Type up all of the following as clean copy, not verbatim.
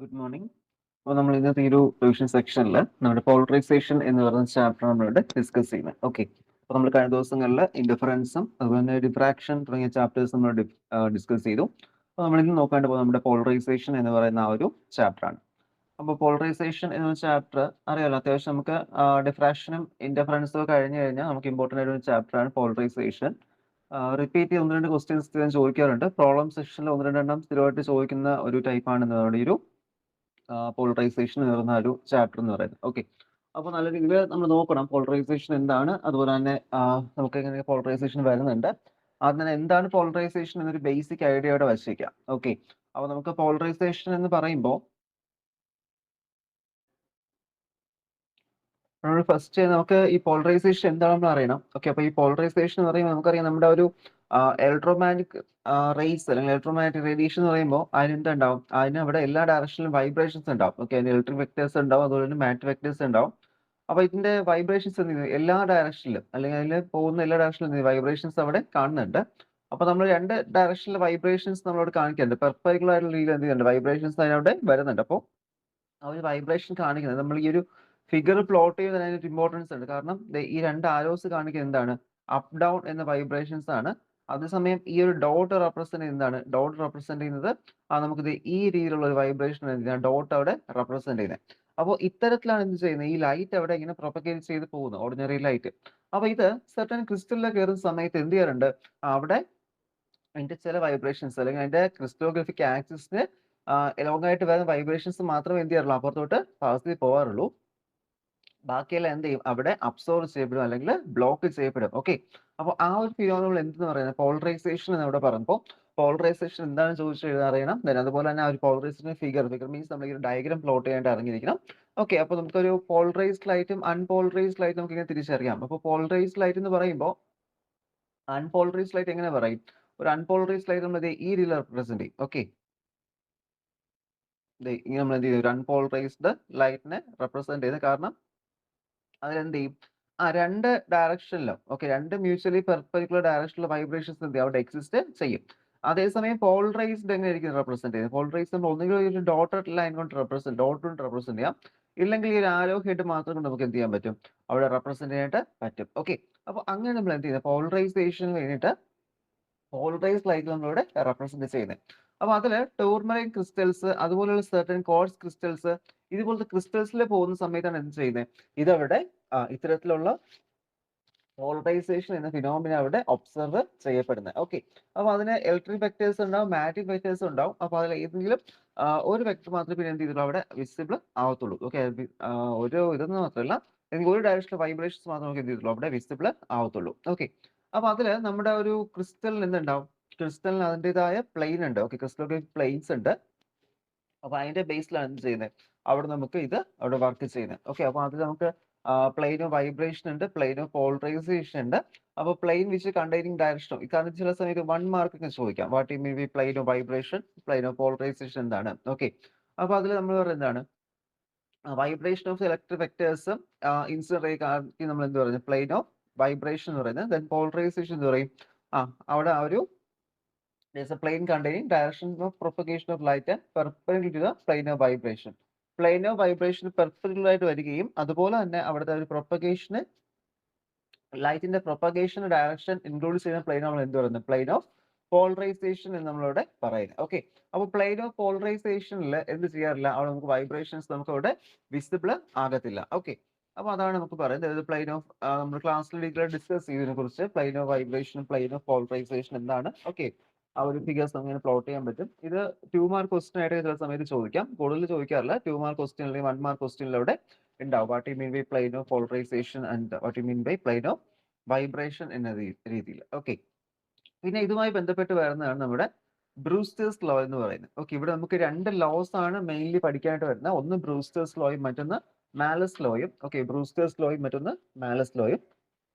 Good morning. അപ്പോൾ നമ്മൾ ഇന്നത്തെ ഈ ഒരു റിവിഷൻ സെക്ഷനിൽ നമ്മുടെ പോളറൈസേഷൻ എന്ന് പറയുന്ന ചാപ്റ്റർ നമ്മളിവിടെ ഡിസ്കസ് ചെയ്യുന്നത്. ഓക്കെ, അപ്പോൾ നമ്മൾ കഴിഞ്ഞ ദിവസങ്ങളിൽ ഇൻഡിഫറൻസും അതുപോലെ തന്നെ ഡിഫ്രാക്ഷൻ തുടങ്ങിയ ചാപ്റ്റേഴ്സ് നമ്മൾ ഡിസ്കസ് ചെയ്തു. അപ്പോൾ നമ്മൾ ഇന്ന് നോക്കാണ്ട് പോകുന്നത് നമ്മുടെ പോളറൈസേഷൻ എന്ന് പറയുന്ന ആ ഒരു ചാപ്റ്റർ ആണ്. അപ്പോൾ പോളറൈസേഷൻ എന്ന ചാപ്റ്റർ അറിയാലോ, അത്യാവശ്യം നമുക്ക് ഡിഫ്രാക്ഷനും ഇൻഡിഫറൻസും കഴിഞ്ഞ് കഴിഞ്ഞാൽ നമുക്ക് ഇമ്പോർട്ടൻ്റ് ആയിട്ട് ഒരു ചാപ്റ്ററാണ് പോളറൈസേഷൻ. റിപ്പീറ്റ് ചെയ്ത് ഒന്ന് രണ്ട് ക്വസ്റ്റ്യൻസ് സ്ഥിരം ചോദിക്കാറുണ്ട്. പ്രോബ്ലം സെക്ഷനിൽ ഒന്ന് രണ്ടെണ്ണം സ്ഥിരമായിട്ട് ചോദിക്കുന്ന ഒരു ടൈപ്പാണ് നമ്മുടെ ഈ ഒരു പോളറൈസേഷൻ എന്ന് പറയുന്ന ഒരു ചാപ്റ്റർ എന്ന് പറയുന്നത്. ഓക്കെ, അപ്പോൾ നല്ല രീതിയിൽ നമ്മൾ നോക്കണം പോളറൈസേഷൻ എന്താണ്, അതുപോലെ തന്നെ നമുക്ക് എങ്ങനെ പോളറൈസേഷൻ വരുന്നുണ്ട്, ആദ്യം തന്നെ എന്താണ് പോളറൈസേഷൻ എന്നൊരു ബേസിക് ഐഡിയയോടെ വച്ചിരിക്കാം. ഓക്കെ, അപ്പോൾ നമുക്ക് പോളറൈസേഷൻ എന്ന് പറയുമ്പോൾ നമ്മൾ ഫസ്റ്റ് നമുക്ക് ഈ പോളറൈസേഷൻ എന്താണെന്ന് അറിയണം. ഓക്കെ, അപ്പോൾ ഈ പോളറൈസേഷൻ എന്ന് പറയുമ്പോൾ നമുക്കറിയാം നമ്മുടെ ഒരു ഇലക്ട്രോമാഗ്നറ്റിക് റേസ് അല്ലെങ്കിൽ ഇലക്ട്രോമാഗ്നറ്റിക് റേഡിയേഷൻ എന്ന് പറയുമ്പോൾ അതിന് എന്തുണ്ടാവും, അതിന് അവിടെ എല്ലാ ഡയറക്ഷനിലും വൈബ്രേഷൻസ് ഉണ്ടാവും. ഓക്കെ, അതിന് ഇലക്ട്രിക് വെക്ടേഴ്സ് ഉണ്ടാവും, അതുപോലെ തന്നെ മാഗ്നറ്റിക് വെക്ടേഴ്സ് ഉണ്ടാവും. അപ്പോൾ ഇതിന്റെ വൈബ്രേഷൻസ് എന്ത് ചെയ്യുന്നു, എല്ലാ ഡയറക്ഷനിലും അല്ലെങ്കിൽ അതിൽ പോകുന്ന എല്ലാ ഡയറക്ഷനിലും വൈബ്രേഷൻസ് അവിടെ കാണുന്നുണ്ട്. അപ്പോൾ നമ്മൾ രണ്ട് ഡയറക്ഷനിലെ വൈബ്രേഷൻസ് നമ്മളോട് കാണിക്കുന്നുണ്ട്. പെർപെൻഡിക്കുലർ ആയിട്ടുള്ള രീതിയിൽ എന്ത് ചെയ്യുന്നുണ്ട്, വൈബ്രേഷൻസ് അതിനവിടെ വരുന്നുണ്ട്. അപ്പോൾ ആ ഒരു വൈബ്രേഷൻ കാണിക്കുന്നത് നമ്മൾ ഈ ഒരു ഫിഗർ പ്ലോട്ട് ചെയ്യുന്നതിന് അതിനൊരു ഇമ്പോർട്ടൻസ് ഉണ്ട്. കാരണം ഈ രണ്ട് ആരോസ് കാണിക്കുന്നത് എന്താണ്, അപ്പ് ഡൗൺ എന്ന വൈബ്രേഷൻസ് ആണ്. അതേസമയം ഈ ഒരു ഡോട്ട് റെപ്രസെന്റ് ചെയ്യുന്നതാണ്, ഡോട്ട് റെപ്രസെന്റ് ചെയ്യുന്നത് നമുക്കിത് ഈ രീതിയിലുള്ള ഒരു വൈബ്രേഷൻ ഡോട്ട് അവിടെ റെപ്രസെന്റ് ചെയ്യുന്നത്. അപ്പോൾ ഇത്തരത്തിലാണ് എന്ത് ചെയ്യുന്നത്, ഈ ലൈറ്റ് അവിടെ ഇങ്ങനെ പ്രൊപ്പഗേറ്റ് ചെയ്ത് പോകുന്നത്, ഓർഡിനറി ലൈറ്റ്. അപ്പോൾ ഇത് സെർട്ടൺ ക്രിസ്റ്റലിലേക്ക് കയറുന്ന സമയത്ത് എന്ത് ചെയ്യാറുണ്ട്, അവിടെ അതിന്റെ ചില വൈബ്രേഷൻസ് അല്ലെങ്കിൽ അതിന്റെ ക്രിസ്റ്റലോഗ്രഫിക് ആക്സിസിന് എലോങ് ആയിട്ട് വരുന്ന വൈബ്രേഷൻസ് മാത്രമേ എന്ത് ചെയ്യാറുള്ളൂ, അപ്പുറത്തോട്ട് പാസ് ചെയ്ത് പോകാറുള്ളൂ. ബാക്കിയെല്ലാം എന്ത് ചെയ്യും, അവിടെ അബ്സോർവ് ചെയ്യപ്പെടും അല്ലെങ്കിൽ ബ്ലോക്ക് ചെയ്യപ്പെടും. ഓക്കെ, അപ്പോൾ ആ ഒരു ഫിനോമിനൽ എന്തെന്ന് പറയുന്നത് പോളറൈസേഷൻ എന്ന് ഇവിടെ പറയുമ്പോൾ പോളറൈസേഷൻ എന്താണെന്ന് ചോദിച്ചു എഴുതാൻ അറിയണം. അതുപോലെ തന്നെ ആ ഒരു പോളറൈസേഷൻ ഫിഗർ മീൻസ് നമ്മൾ ഈ ഒരു ഡയഗ്രാം പ്ലോട്ട് ചെയ്യാനായിട്ട് അറിഞ്ഞിരിക്കണം. ഓക്കെ, അപ്പോൾ നമുക്കൊരു പോളറൈസ്ഡ് ലൈറ്റും അൺപോളറൈസ്ഡ് ലൈറ്റും നമുക്ക് ഇങ്ങനെ തിരിച്ചറിയാം. അപ്പോൾ പോളറൈസ്ഡ് ലൈറ്റ് എന്ന് പറയുമ്പോൾ അൺപോളറൈസ്ഡ് ലൈറ്റ് എങ്ങനെ പറയും, ഒരു അൺപോളറൈസ്ഡ് ലൈറ്റ് നമ്മൾ ഈ രീതിയിൽ റെപ്രസെന്റ് ചെയ്യും. ഓക്കെ, ഇങ്ങനെ നമ്മൾ എന്ത് ചെയ്യും, ഒരു അൺപോളറൈസ്ഡ് ലൈറ്റിനെ റെപ്രസെന്റ് ചെയ്യുന്നത്. കാരണം അതിലെന്ത് ചെയ്യും, രണ്ട് ഡയറക്ഷനിലും രണ്ട് മ്യൂച്വലി പെർപെൻഡിക്കുലർ ഡയറക്ഷനിലുള്ള വൈബ്രേഷൻസ് എന്ത് ചെയ്യും, അവിടെ എക്സിസ്റ്റ് ചെയ്യും. അതേസമയം പോളറൈസ്ഡ് എങ്ങനെയായിരിക്കും റെപ്രസെന്റ് ചെയ്യുന്നത്, പോളറൈസ്ഡ് നമ്മൾ ഒന്നുകിൽ ഒരു ഡോട്ടഡ് ലൈൻ കൊണ്ട് ഡോട്ട് കൊണ്ട് റെപ്രസെന്റ് ചെയ്യാം, ഇല്ലെങ്കിൽ ഈ ഒരു ആരോ ഹെഡ് മാത്രം കൊണ്ട് നമുക്ക് എന്ത് ചെയ്യാൻ പറ്റും, അവിടെ റെപ്രസെന്റ് ചെയ്യാനായിട്ട് പറ്റും. ഓക്കെ, അപ്പൊ അങ്ങനെ നമ്മൾ എന്ത് ചെയ്യുന്നത്, പോളറൈസേഷന് വേണ്ടിയിട്ട് പോളറൈസ്ഡ് ലൈറ്റ് നമ്മളിവിടെ റെപ്രസെന്റ് ചെയ്യുന്നത്. അപ്പൊ അതില് ടൂർമറിൻ ക്രിസ്റ്റൽസ് അതുപോലെയുള്ള സെർട്ടൻ ക്വാർട്സ് ക്രിസ്റ്റൽസ് ഇതുപോലത്തെ ക്രിസ്റ്റൽസിൽ പോകുന്ന സമയത്താണ് എന്ത് ചെയ്യുന്നത്, ഇതവിടെ ഇത്തരത്തിലുള്ള പോളറൈസേഷൻ എന്ന ഫിനോമിന അവിടെ ഒബ്സർവ് ചെയ്യപ്പെടുന്നത്. ഓക്കെ, അപ്പൊ അതിന് ഇലക്ട്രിക് വെക്ടേഴ്സ് ഉണ്ടാവും, മാഗ്നറ്റിക് വെക്ടേഴ്സ് ഉണ്ടാവും. അപ്പൊ അതിൽ ഏതെങ്കിലും ഒരു വെക്ടർ മാത്രമേ പിന്നെ എന്ത് ചെയ്തുള്ളൂ, അവിടെ വിസിബിൾ ആവത്തുള്ളൂ. ഓക്കെ, ഒരു ഇതെന്ന് മാത്രമല്ല, അല്ലെങ്കിൽ ഒരു ഡയറക്ഷനിൽ വൈബ്രേഷൻസ് മാത്രമേ നമുക്ക് എന്ത് ചെയ്തുള്ളൂ, അവിടെ വിസിബിൾ ആവത്തുള്ളൂ. ഓക്കെ, അപ്പൊ അതില് നമ്മുടെ ഒരു ക്രിസ്റ്റലിന് എന്തുണ്ടാവും, ക്രിസ്റ്റലിന് അതിൻ്റെതായ പ്ലെയിൻ ഉണ്ട്. ഓക്കെ, ക്രിസ്റ്റൽ പ്ലെയിൻസ് ഉണ്ട്. അപ്പൊ അതിന്റെ ബേസിലാണ് എന്ത് ചെയ്യുന്നത്, അവിടെ നമുക്ക് ഇത് അവിടെ വർക്ക് ചെയ്യുന്നത്. ഓക്കെ, അപ്പൊ അതിൽ നമുക്ക് പ്ലെയിൻ ഓഫ് വൈബ്രേഷൻ ഉണ്ട്, പ്ലെയിൻ ഓഫ് പോളറൈസേഷൻ ഉണ്ട്. അപ്പൊ പ്ലെയിൻ വിച്ച് കണ്ടെയ്നിങ് ഡയറക്ഷൻ, ഇക്കാരണം ചില സമയത്ത് 1 മാർക്ക് ഒക്കെ ചോദിക്കാം. What you mean by plane of vibration, plane of polarisation എന്താണ്. ഓക്കെ, അപ്പൊ അതിൽ നമ്മൾ പറയുന്നത് എന്താണ്, വൈബ്രേഷൻ ഓഫ് ഇലക്ട്രിക് വെക്ടേഴ്സും ഇൻസിഡന്റ് റേ കാണിക്കും നമ്മൾ എന്ത് പറയുന്നത്, പ്ലെയിൻ ഓഫ് വൈബ്രേഷൻ എന്ന് പറയുന്നത്. ദെൻ പോളറൈസേഷൻ എന്ന് പറയും, അവിടെ ആ ഒരു there is a plane containing direction of propagation of light and perpendicular to the plane of vibration. Plane of vibration perpendicular ആയിട്ട് വരികയും അതുപോലെ തന്നെ അവിടുത്തെ ഒരു പ്രൊപ്പഗേഷന് ലൈറ്റിന്റെ പ്രൊപ്പഗേഷൻ ഡയറക്ഷൻ ഇൻക്ലൂഡ് ചെയ്യുന്ന പ്ലെയിൻ നമ്മൾ എന്ത് പറയുന്നത്, പ്ലെയിൻ ഓഫ് പോളറൈസേഷൻ എന്ന് നമ്മളിവിടെ പറയുന്നത്. ഓക്കെ, അപ്പോൾ പ്ലെയിൻ ഓഫ് പോളറൈസേഷനിൽ എന്ത് ചെയ്യാറില്ല, അവിടെ നമുക്ക് വൈബ്രേഷൻസ് നമുക്ക് അവിടെ വിസിബിൾ ആകത്തില്ല. ഓക്കെ, അപ്പൊ അതാണ് നമുക്ക് പറയുന്നത് പ്ലെയിൻ ഓഫ്, നമ്മൾ ക്ലാസ്സിൽ ഡിസ്കസ് ചെയ്തതിനെ കുറിച്ച് plain of vibration plane of polarisation എന്താണ്. ഓക്കെ, ആ ഒരു ഫിഗേഴ്സ് അങ്ങനെ പ്ലോട്ട് ചെയ്യാൻ പറ്റും. ഇത് 2 മാർക്ക് ക്വസ്റ്റൻ ആയിട്ട് ചില സമയത്ത് ചോദിക്കാം, കൂടുതൽ ചോദിക്കാറില്ല. 2 മാർക്ക് ക്വസ്റ്റ്യൻ അല്ലെങ്കിൽ 1 മാർക്ക് ക്വസ്റ്റ്യനിൽ അവിടെ ഉണ്ടാവും. What you mean by plane of polarisation and what you mean by plane of vibration എന്ന രീതിയിൽ. ഓക്കെ, പിന്നെ ഇതുമായി ബന്ധപ്പെട്ട് വരുന്നതാണ് നമ്മുടെ ബ്രൂസ്റ്റേഴ്സ് ലോ എന്ന് പറയുന്നത്. ഓക്കെ, ഇവിടെ നമുക്ക് രണ്ട് ലോസ് ആണ് മെയിൻലി പഠിക്കാനായിട്ട് വരുന്നത്. ഒന്ന് ബ്രൂസ്റ്റേഴ്സ് ലോയും മറ്റൊന്ന് മാലസ് ലോയും. ഓക്കെ, ബ്രൂസ്റ്റേഴ്സ് ലോയും മറ്റൊന്ന് മാലസ് ലോയും.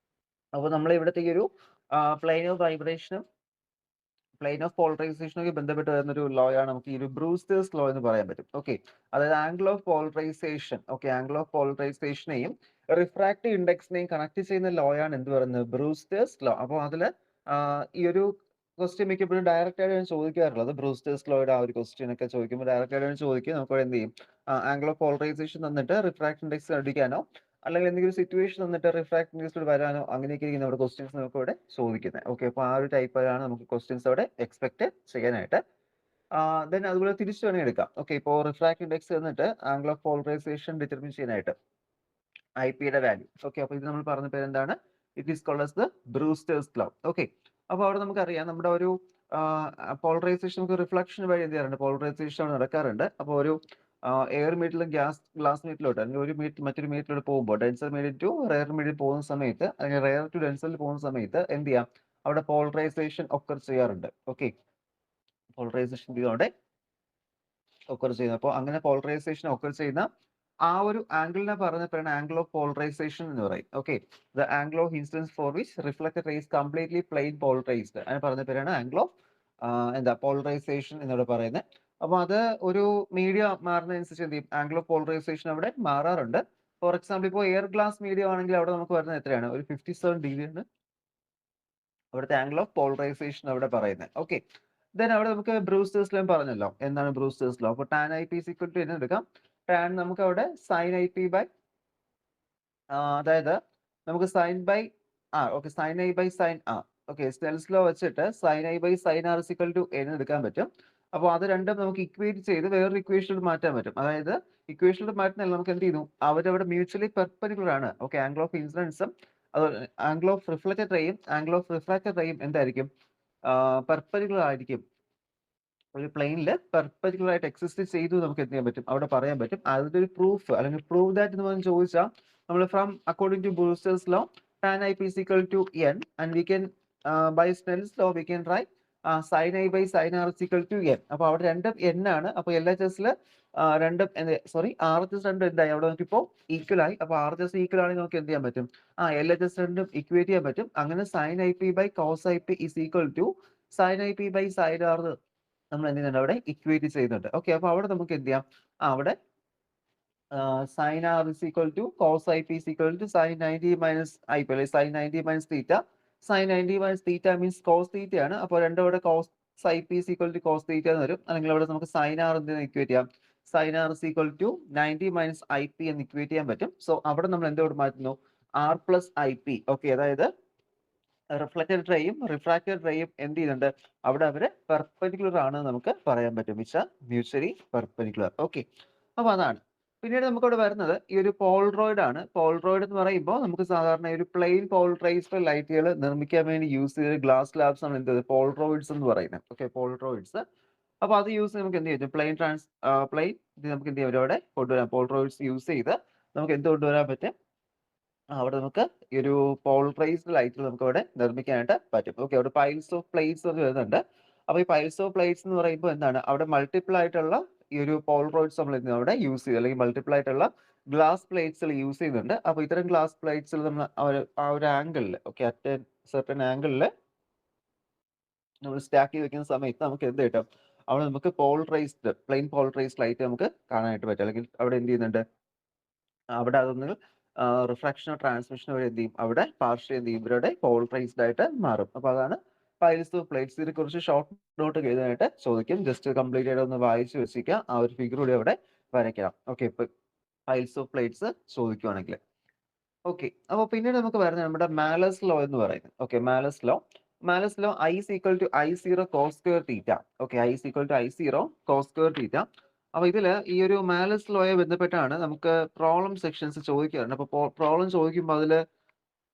അപ്പോൾ നമ്മൾ ഇവിടുത്തെ ഈ ഒരു പ്ലെയിൻ ഓഫ് വൈബ്രേഷനും പ്ലെയിൻ ഓഫ് പോളറൈസേഷനൊക്കെ ബന്ധപ്പെട്ട് വരുന്ന ഒരു ലോ ആണ് നമുക്ക് ഈ ഒരു ബ്രൂസ്റ്റേഴ്സ് ലോ എന്ന് പറയാൻ പറ്റും. ഓക്കെ, അതായത് angle of polarisation, okay, angle of പോളറൈസേഷനെയും റിഫ്രാക്റ്റീവ് ഇൻഡെക്സിനെയും കണക്ട് ചെയ്യുന്ന ലോ ആണ് എന്ത് പറയുന്നത്, ബ്രൂസ്റ്റേഴ്സ് ലോ. അപ്പോൾ അതില് ഈ ഒരു ക്വസ്റ്റ്യൻ മിക്കപ്പോഴും ഡയറക്റ്റ് ആയിട്ടാണ് ചോദിക്കാറുള്ളത്. ബ്രൂസ്റ്റേഴ്സ് ലോയുടെ ആ ഒരു ക്വസ്റ്റ്യൻ ഒക്കെ ചോദിക്കുമ്പോൾ ഡയറക്റ്റ് ആയിട്ടാണ് ചോദിക്കുക. നമുക്ക് എന്ത് ചെയ്യും, ആംഗിൾ ഓഫ് പോളറൈസേഷൻ തന്നിട്ട് റിഫ്രാക്ഷൻ ഇൻഡെക്സ് കണ്ടുപിടിക്കാനോ അല്ലെങ്കിൽ എന്തെങ്കിലും സിറ്റുവേഷൻ തന്നിട്ട് റിഫ്രാക്ഷൻ ഇൻഡെക്സ് വരാനോ അങ്ങനെയൊക്കെ ആയിരിക്കും നമ്മുടെ ക്വസ്റ്റ്യൻസ് നമുക്ക് ഇവിടെ ചോദിക്കുന്നത്. ഓക്കെ, അപ്പോൾ ആ ഒരു ടൈപ്പാണ് നമുക്ക് ക്വസ്റ്റ്യൻസ് അവിടെ എക്സ്പെക്ട് ചെയ്യാനായിട്ട്. ദെൻ അതുപോലെ തിരിച്ചു വേണമെങ്കിൽ എടുക്കാം. ഓക്കെ, ഇപ്പോൾ റിഫ്രാക്ഷൻ ഇൻഡെക്സ് തന്നിട്ട് ആംഗിൾ ഓഫ് പോളറൈസേഷൻ ഡിറ്റർമിൻ ചെയ്യാനായിട്ട് ഐപിയുടെ വാല്യൂ. ഓക്കെ, അപ്പോൾ ഇത് നമ്മൾ പറഞ്ഞ പേര് എന്താണ്? It is called as the Brewster's law. Okay, അപ്പോൾ അവിടെ നമുക്കറിയാം നമ്മുടെ ഒരു പോളറൈസേഷൻ നമുക്ക് റിഫ്ലക്ഷൻ വഴി എന്ത് ചെയ്യാറുണ്ട്, പോളറൈസേഷൻ നടക്കാറുണ്ട്. അപ്പോൾ ഒരു എയർ മീറ്ററിലും ഗ്ലാസ് മീറ്ററിലോട്ട് അല്ലെങ്കിൽ ഒരു മീറ്റർ മറ്റൊരു മീറ്ററിലോട്ട് പോകുമ്പോൾ denser medium to rare medium പോകുന്ന സമയത്ത് അല്ലെങ്കിൽ റെയർ ടു ഡെൻസറിൽ പോകുന്ന സമയത്ത് എന്ത് ചെയ്യാം, അവിടെ പോളറൈസേഷൻ ഒക്കർ ചെയ്യാറുണ്ട്. ഓക്കെ, പോളറൈസേഷൻ അവിടെ ഒക്കർ ചെയ്യുന്നത്. അപ്പോൾ അങ്ങനെ പോളറൈസേഷൻ ഒക്കർ ചെയ്യുന്ന ആ ഒരു ആംഗിളിനെ പറഞ്ഞപ്പോഴാണ് ആംഗിൾ ഓഫ് പോളറൈസേഷൻ എന്ന് പറയും. Okay, the angle of incidence for which reflected rays completely plane polarised അതിന് പറഞ്ഞ പേരാണ് ആംഗിൾ ഓഫ് എന്താ പോളറൈസേഷൻ എന്നോട് പറയുന്നത്. അപ്പൊ അത് ഒരു മീഡിയ മാറുന്നതനുസരിച്ച് എന്ത് ചെയ്യും, ആംഗിൾ ഓഫ് പോളറൈസേഷൻ അവിടെ മാറാറുണ്ട്. ഫോർ എക്സാമ്പിൾ ഇപ്പോൾ എയർ ഗ്ലാസ് മീഡിയം ആണെങ്കിൽ അവിടെ നമുക്ക് വരുന്നത് എത്രയാണ്, ഒരു 57 ഡിഗ്രിയാണ് അവിടുത്തെ ആംഗിൾ ഓഫ് പോളറൈസേഷൻ അവിടെ പറയുന്നത്. ഓക്കെ, ദെൻ അവിടെ നമുക്ക് ബ്രൂസ്റ്റേഴ്സ് ലോ പറഞ്ഞല്ലോ. എന്താണ് ബ്രൂസ്റ്റേഴ്സ് ലോ? അപ്പോൾ tan I P equal to എന്ന് എടുക്കാം. ടാൻ നമുക്ക് അവിടെ സൈൻ ഐ പി ബൈ അതായത് നമുക്ക് sine by okay sine i by sine okay Snell's law വെച്ചിട്ട് sine i by sine r equal to എന്ന് എടുക്കാൻ പറ്റും. അപ്പോൾ അത് രണ്ടും നമുക്ക് ഇക്വേറ്റ് ചെയ്ത് വേറൊരു ഇക്വേഷനിൽ മാറ്റാൻ പറ്റും. അതായത് ഇക്വേഷനിൽ മാറ്റുന്നതിൽ നമുക്ക് എന്ത് ചെയ്യുന്നു, അവരവിടെ മ്യൂച്വലി പെർപെൻഡിക്കുലർ ആണ്. ഓക്കെ, ആംഗിൾ ഓഫ് ഇൻസിഡൻസും ആംഗിൾ ഓഫ് റിഫ്ലക്റ്റഡ് റേയും ആംഗിൾ ഓഫ് റിഫ്രാക്റ്റഡ് റേയും എന്തായിരിക്കും, പെർപെൻഡിക്കുലർ ആയിരിക്കും. ഒരു പ്ലെയിനിൽ പെർപെൻഡിക്കുലർ ആയിട്ട് എക്സിസ്റ്റ് ചെയ്തു നമുക്ക് എന്ത് ചെയ്യാൻ പറ്റും, അവിടെ പറയാൻ പറ്റും. അതിന്റെ ഒരു പ്രൂഫ് അല്ലെങ്കിൽ പ്രൂവ് ദാറ്റ് എന്ന് പറഞ്ഞ് ചോദിച്ചാൽ നമ്മൾ from according to Brewster's law tan i is equal to n and we can by Snell's law we can write sin i by sin r is equal to n. അപ്പോൾ അവിടെ രണ്ടും n ആണ്. അപ്പോൾ LHSൽ രണ്ടും സോറി RHS രണ്ടും എന്തായി അവിടെ നോക്കിയപ്പോൾ ഈക്വൽ ആയി. അപ്പോൾ RHS ഈക്വൽ ആണെങ്കിൽ നമുക്ക് എന്ത് ചെയ്യാൻ പറ്റും, LHS രണ്ടും ഇക്വേറ്റ് ചെയ്യാൻ പറ്റും. അങ്ങനെ sin ip by cos ip is equal to sin ip by sin r നമ്മൾ എന്ത് ചെയ്യുന്നുണ്ട്, അവിടെ ഇക്വേറ്റ് ചെയ്യുന്നുണ്ട്. ഓക്കെ, അപ്പോൾ അവിടെ നമുക്ക് എന്ത് ചെയ്യാം, അവിടെ sin r is equal to cos ip is equal to sin 90 minus ip അല്ലെങ്കിൽ sin 90 minus theta. sin 90 minus theta means cos theta ആണ്. അപ്പോൾ രണ്ടും ഇവിടെ cos ip is equal to cos theta എന്ന് വരും. അല്ലെങ്കിൽ അവിടെ നമുക്ക് sin r എന്ത് ഇക്വേറ്റ് ചെയ്യാം, sin r is equal to 90 minus ip എന്ന് ഇക്വേറ്റ് ചെയ്യാൻ പറ്റും. സോ അവിടെ നമ്മൾ എന്തോട് മാറ്റുന്നു, r plus ip. ഓക്കെ, അതായത് റിഫ്ലക്റ്റഡ് റേയും റിഫ്രാക്റ്റഡ് റേയും എന്ത് ചെയ്യുന്നുണ്ട്, അവിടെ അവര് പെർപെൻഡിക്കുലർ ആണ് നമുക്ക് പറയാൻ പറ്റും. Which mutually perpendicular. ഓക്കെ, അപ്പൊ അതാണ്. പിന്നീട് നമുക്ക് അവിടെ വരുന്നത് ഈ ഒരു പോൾറോയിഡ് ആണ്. പോൾറോയിഡ് എന്ന് പറയുമ്പോൾ നമുക്ക് സാധാരണ ഒരു പ്ലെയിൻ പോളറൈസ്ഡ് ലൈറ്റുകൾ നിർമ്മിക്കാൻ വേണ്ടി യൂസ് ചെയ്ത ഗ്ലാസ് സ്ലാബ്സ് ആണ് എന്ത് പോൾറോയിഡ്സ് എന്ന് പറയുന്നത്. ഓക്കെ, പോൾറോയിഡ്സ്. അപ്പൊ അത് യൂസ് നമുക്ക് എന്ത് ചെയ്യും, പ്ലെയിൻ ഇത് നമുക്ക് എന്ത് ചെയ്യാം, അവിടെ കൊണ്ടുവരാം. പോൾറോയിഡ്സ് യൂസ് ചെയ്ത് നമുക്ക് എന്ത് കൊണ്ടുവരാൻ പറ്റും, അവിടെ നമുക്ക് ഈ ഒരു പോളറൈസ്ഡ് ലൈറ്റുകൾ നമുക്ക് അവിടെ നിർമ്മിക്കാനായിട്ട് പറ്റും. ഓക്കെ, അവിടെ പൈൽസ് ഓഫ് പ്ലേറ്റ്സ് എന്ന് വരുന്നുണ്ട്. അപ്പൊ ഈ പൈൽസ് ഓഫ് പ്ലേറ്റ്സ് എന്ന് പറയുമ്പോൾ എന്താണ്, അവിടെ മൾട്ടിപ്പിൾ ആയിട്ടുള്ള ഈ ഒരു പോളറോയിഡ്സ് നമ്മൾ അവിടെ യൂസ് ചെയ്ത് അല്ലെങ്കിൽ മൾട്ടിപ്പിൾ ആയിട്ടുള്ള ഗ്ലാസ് പ്ലേറ്റ്സിൽ യൂസ് ചെയ്യുന്നുണ്ട്. അപ്പൊ ഇത്തരം ഗ്ലാസ് പ്ലേറ്റ്സിൽ നമ്മൾ ആ ഒരു ആംഗിളിൽ ഓക്കെ അറ്റ് സെർട്ടൺ ആംഗിളിൽ നമ്മൾ സ്റ്റാക്ക് ചെയ്ത് വെക്കുന്ന സമയത്ത് നമുക്ക് എന്ത് കിട്ടും, അവിടെ നമുക്ക് പോളറൈസ്ഡ് പ്ലെയിൻ പോളറൈസ്ഡ് ലൈറ്റ് നമുക്ക് കാണാനായിട്ട് പറ്റും. അല്ലെങ്കിൽ അവിടെ എന്ത് ചെയ്യുന്നുണ്ട്, അവിടെ അതൊന്ന് റിഫ്രാക്ഷനോ ട്രാൻസ്മിഷനോ വരെ എന്ത് ചെയ്യും, അവിടെ പാർഷ്യലി എന്ത് ചെയ്യും, ഇവരുടെ പോളറൈസ്ഡ് ആയിട്ട് മാറും. അപ്പൊ അതാണ് പൈൽസ് ഓഫ് പ്ലേറ്റ്സ്. ഇതിനെ കുറിച്ച് ഷോർട്ട് നോട്ട് എഴുതാനായിട്ട് ചോദിക്കും. ജസ്റ്റ് കംപ്ലീറ്റ് ആയിട്ട് ഒന്ന് വായിച്ചു വെച്ചിരിക്കുക. ആ ഒരു ഫിഗർ കൂടി അവിടെ വരയ്ക്കണം. ഓക്കെ, ഇപ്പൊ പൈൽസ് ഓഫ് പ്ലേറ്റ്സ് ചോദിക്കുവാണെങ്കിൽ. ഓക്കെ, അപ്പൊ പിന്നീട് നമുക്ക് വരുന്നത് നമ്മുടെ മാലസ് ലോ എന്ന് പറയുന്നത്. Okay, Malus law I is equal to I0 cos square theta. Okay, I is equal to I0 cos square theta. അപ്പൊ ഇതില് ഈ ഒരു മാലസ് ലോയെ ബന്ധപ്പെട്ടാണ് നമുക്ക് പ്രോബ്ലം സെക്ഷൻസ് ചോദിക്കാറുണ്ട്. അപ്പൊ പ്രോബ്ലം ചോദിക്കുമ്പോൾ അതില്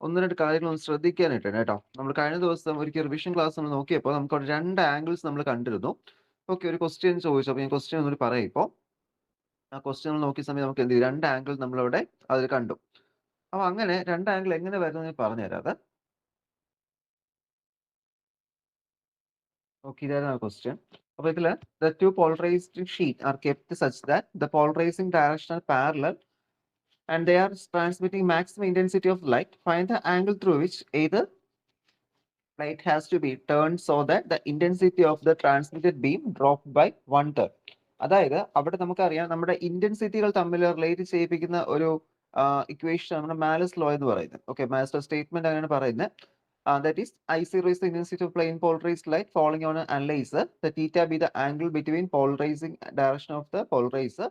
ഒന്ന് രണ്ട് കാര്യങ്ങൾ ഒന്ന് ശ്രദ്ധിക്കാനായിട്ടാണ് കേട്ടോ. നമ്മൾ കഴിഞ്ഞ ദിവസം ഒരിക്കൽ റിവിഷൻ ക്ലാസ് നമ്മൾ നോക്കിയപ്പോൾ നമുക്ക് അവിടെ രണ്ട് ആംഗിൾസ് നമ്മൾ കണ്ടിരുന്നു. ഓക്കെ, ഒരു ക്വസ്റ്റ്യൻ ചോദിച്ചു. അപ്പൊ ഞാൻ ക്വസ്റ്റ്യൻ ഒന്നുകൂടി പറയാം. ഇപ്പോൾ ആ ക്വസ്റ്റ്യൻ നമ്മൾ നോക്കിയ സമയം നമുക്ക് എന്ത് ചെയ്യും, രണ്ട് ആംഗിൾ നമ്മളവിടെ അതിൽ കണ്ടു. അപ്പൊ അങ്ങനെ രണ്ട് ആംഗിൾ എങ്ങനെ വരുന്നത് ഞാൻ പറഞ്ഞുതരാം. അത് ഓക്കെ, ഇതായിരുന്നു ക്വസ്റ്റ്യൻ. അപ്പൊ ഇതില് the two polarized sheet are kept such that the polarizing direction are parallel and they are transmitting maximum intensity of light. Find the angle through which either light has to be turned so that the intensity of the transmitted beam dropped by 1/3. അതായത് അവിടെ നമുക്കറിയാം നമ്മുടെ ഇന്റൻസിറ്റികൾ തമ്മിൽ relate ചെയ്യിപ്പിക്കുന്ന ഒരു equation നമ്മുടെ Malus law എന്ന് പറയുന്നത്. Okay, Marles statement അങ്ങനെയാണ് പറയുന്നത്. that is I0 is the intensity of plane polarized light falling on an analyzer. The theta be the angle between polarizing direction of the polarizer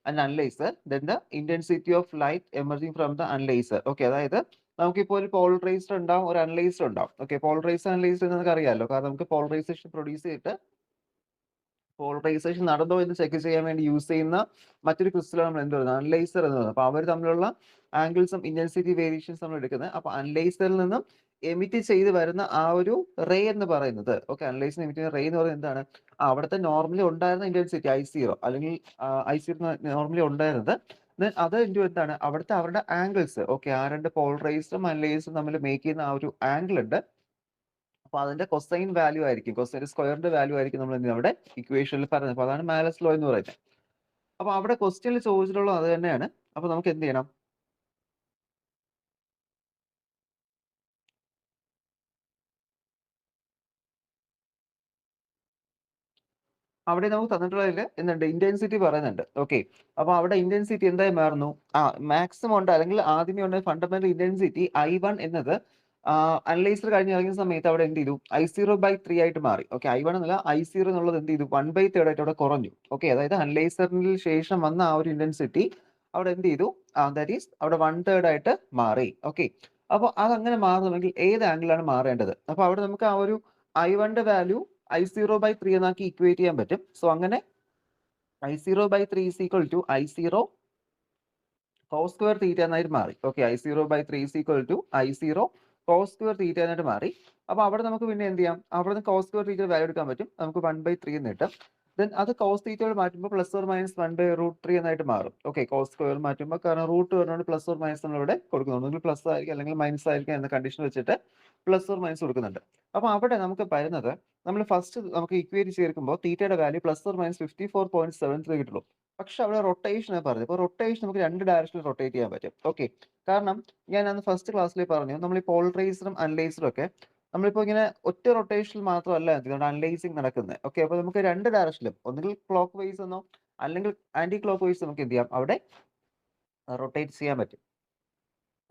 and analyzer. Then the intensity of light emerging from the analyzer. Okay, അതായത് നമുക്കിപ്പോൾ ഒരു polarizer ഉണ്ടാവും, ഒരു analyser ഉണ്ടാവും. Okay, polarizer analyser നമുക്ക് അറിയാമല്ലോ, കാരണം നമുക്ക് പോളറൈസേഷൻ പ്രൊഡ്യൂസ് ചെയ്തിട്ട് പോളറൈസേഷൻ നടന്നോ എന്ന് ചെക്ക് ചെയ്യാൻ വേണ്ടി യൂസ് ചെയ്യുന്ന മറ്റൊരു ക്രിസ്റ്റലാണ് നമ്മൾ എന്ത് പറയുന്നത്, അനലൈസർ എന്ന് പറയുന്നത്. അപ്പോൾ അവർ തമ്മിലുള്ള ആംഗിൾസും ഇന്റൻസിറ്റി വേരിയേഷൻസ് നമ്മൾ എടുക്കുന്നത്. അപ്പോൾ അനലൈസറിൽ നിന്നും എമിറ്റ് ചെയ്ത് വരുന്ന ആ ഒരു റേ എന്ന് പറയുന്നത്, ഓക്കെ, അനലൈസർ എമിറ്റ് ചെയ്യുന്ന റേ എന്ന് പറയുന്നത് എന്താണ്, അവിടുത്തെ നോർമലി ഉണ്ടായിരുന്ന ഇന്റൻസിറ്റി I0 അല്ലെങ്കിൽ I0 നോർമലി ഉണ്ടായിരുന്നത്, അത് ഇൻറ്റു എന്താണ് അവിടുത്തെ അവരുടെ ആംഗിൾസ്. ഓക്കെ, ആ രണ്ട് പോളറൈസറും അനലൈസറും തമ്മിൽ മേക്ക് ചെയ്യുന്ന ആ ഒരു ആംഗിൾ ഉണ്ട്. അപ്പൊ അതിന്റെ കൊസൈൻ വാല്യൂ ആയിരിക്കും, കൊസൈൻ സ്ക്വയറിന്റെ വാല്യൂ ആയിരിക്കും നമ്മൾ അവിടെ ഇക്വേഷനിൽ പറഞ്ഞത്. അപ്പൊ അതാണ് മാലസ് ലോ എന്ന് പറയുന്നത്. അപ്പൊ അവിടെ ക്വസ്റ്റ്യനിൽ ചോദിച്ചിട്ടുള്ളത് അത് തന്നെയാണ്. അപ്പൊ നമുക്ക് എന്ത് ചെയ്യണം, അവിടെ നമുക്ക് തന്നിട്ടുള്ളതിൽ എന്തുണ്ട്, ഇന്റൻസിറ്റി പറയുന്നുണ്ട്. ഓക്കെ, അപ്പൊ അവിടെ ഇന്റൻസിറ്റി എന്തായി മാറുന്നു, മാക്സിമം ഉണ്ട്, അല്ലെങ്കിൽ ആദ്യമേ ഉണ്ട് ഫണ്ടമെന്റൽ ഇന്റൻസിറ്റി I1 എന്നത് അനലൈസർ കഴിഞ്ഞ് ഇറങ്ങിയ സമയത്ത് അവിടെ എന്ത് ചെയ്തു, I0/3 ആയിട്ട് മാറി. ഓക്കെ, I1 എന്നല്ല I0 എന്നുള്ളത് എന്ത് ചെയ്തു, 1/3 ആയിട്ട് അവിടെ കുറഞ്ഞു. ഓക്കെ, അതായത് അനലൈസറിന് ശേഷം വന്ന ആ ഒരു ഇന്റൻസിറ്റി അവിടെ എന്ത് ചെയ്തു, ദാറ്റ് ഈസ് അവിടെ 1/3 ആയിട്ട് മാറി. ഓക്കെ, അപ്പോൾ അതങ്ങനെ മാറണമെങ്കിൽ ഏത് ആംഗിളാണ് മാറേണ്ടത്? അപ്പൊ അവിടെ നമുക്ക് ആ ഒരു I1ന്റെ വാല്യൂ I0/3 എന്നാക്കി ഇക്വേറ്റ് ചെയ്യാൻ പറ്റും. സോ അങ്ങനെ I0/3 is equal to I0 cos square theta എന്നായിട്ട് മാറി. Okay, I0/3 is equal to I0 cos square theta എന്നായിട്ട് മാറി. അപ്പൊ അവിടെ നമുക്ക് പിന്നെ എന്ത് ചെയ്യാം, അവിടെ നിന്ന് cos square theta വാല്യൂ എടുക്കാൻ പറ്റും, നമുക്ക് 1/3 എന്ന് കിട്ടും. ദെൻ അത് cos theta മാറ്റുമ്പോൾ പ്ലസ് ഓർ മൈനസ് 1/√3 എന്നായിട്ട് മാറും. ഓക്കെ, cos square മാറ്റുമ്പോൾ, കാരണം റൂട്ട് വരുന്നതുകൊണ്ട് പ്ലസ് ഓർ മൈനസ് നമ്മളിവിടെ കൊടുക്കുന്നു, ഒന്നുകിൽ പ്ലസ് ആയിരിക്കും അല്ലെങ്കിൽ മൈനസ് ആയിരിക്കും എന്ന കണ്ടീഷൻ വെച്ചിട്ട് പ്ലസ് ഓർ മൈനസ് കൊടുക്കുന്നുണ്ട്. അപ്പൊ അവിടെ നമുക്ക് വരുന്നത്, നമ്മൾ ഫസ്റ്റ് നമുക്ക് ഇക്വേറ്റ് ചേർക്കുമ്പോൾ തീറ്റയുടെ വാല്യൂ പ്ലസ് ഓർ മൈനസ് 54.73 കിട്ടുള്ളൂ. പക്ഷെ അവിടെ റൊട്ടേഷൻ പറഞ്ഞു. ഇപ്പോൾ റൊട്ടേഷൻ നമുക്ക് രണ്ട് ഡയറക്ഷനിൽ റൊട്ടേറ്റ് ചെയ്യാൻ പറ്റും. ഓക്കെ, കാരണം ഞാൻ അന്ന് ഫസ്റ്റ് ക്ലാസ്സിൽ പറഞ്ഞു, നമ്മൾ ഈ പോളറൈസറും അനലൈസറും ഒക്കെ നമ്മളിപ്പോൾ ഇങ്ങനെ ഒറ്റ റൊട്ടേഷനിൽ മാത്രമല്ല അനലൈസിങ് നടക്കുന്നത്. ഓക്കെ, അപ്പോൾ നമുക്ക് രണ്ട് ഡയറക്ഷനിലും, ഒന്നുകിൽ ക്ലോക്ക് വൈസ് എന്നോ അല്ലെങ്കിൽ ആന്റി ക്ലോക്ക് വൈസ് നമുക്ക് എന്ത് ചെയ്യാം, അവിടെ റൊട്ടേറ്റ് ചെയ്യാൻ പറ്റും.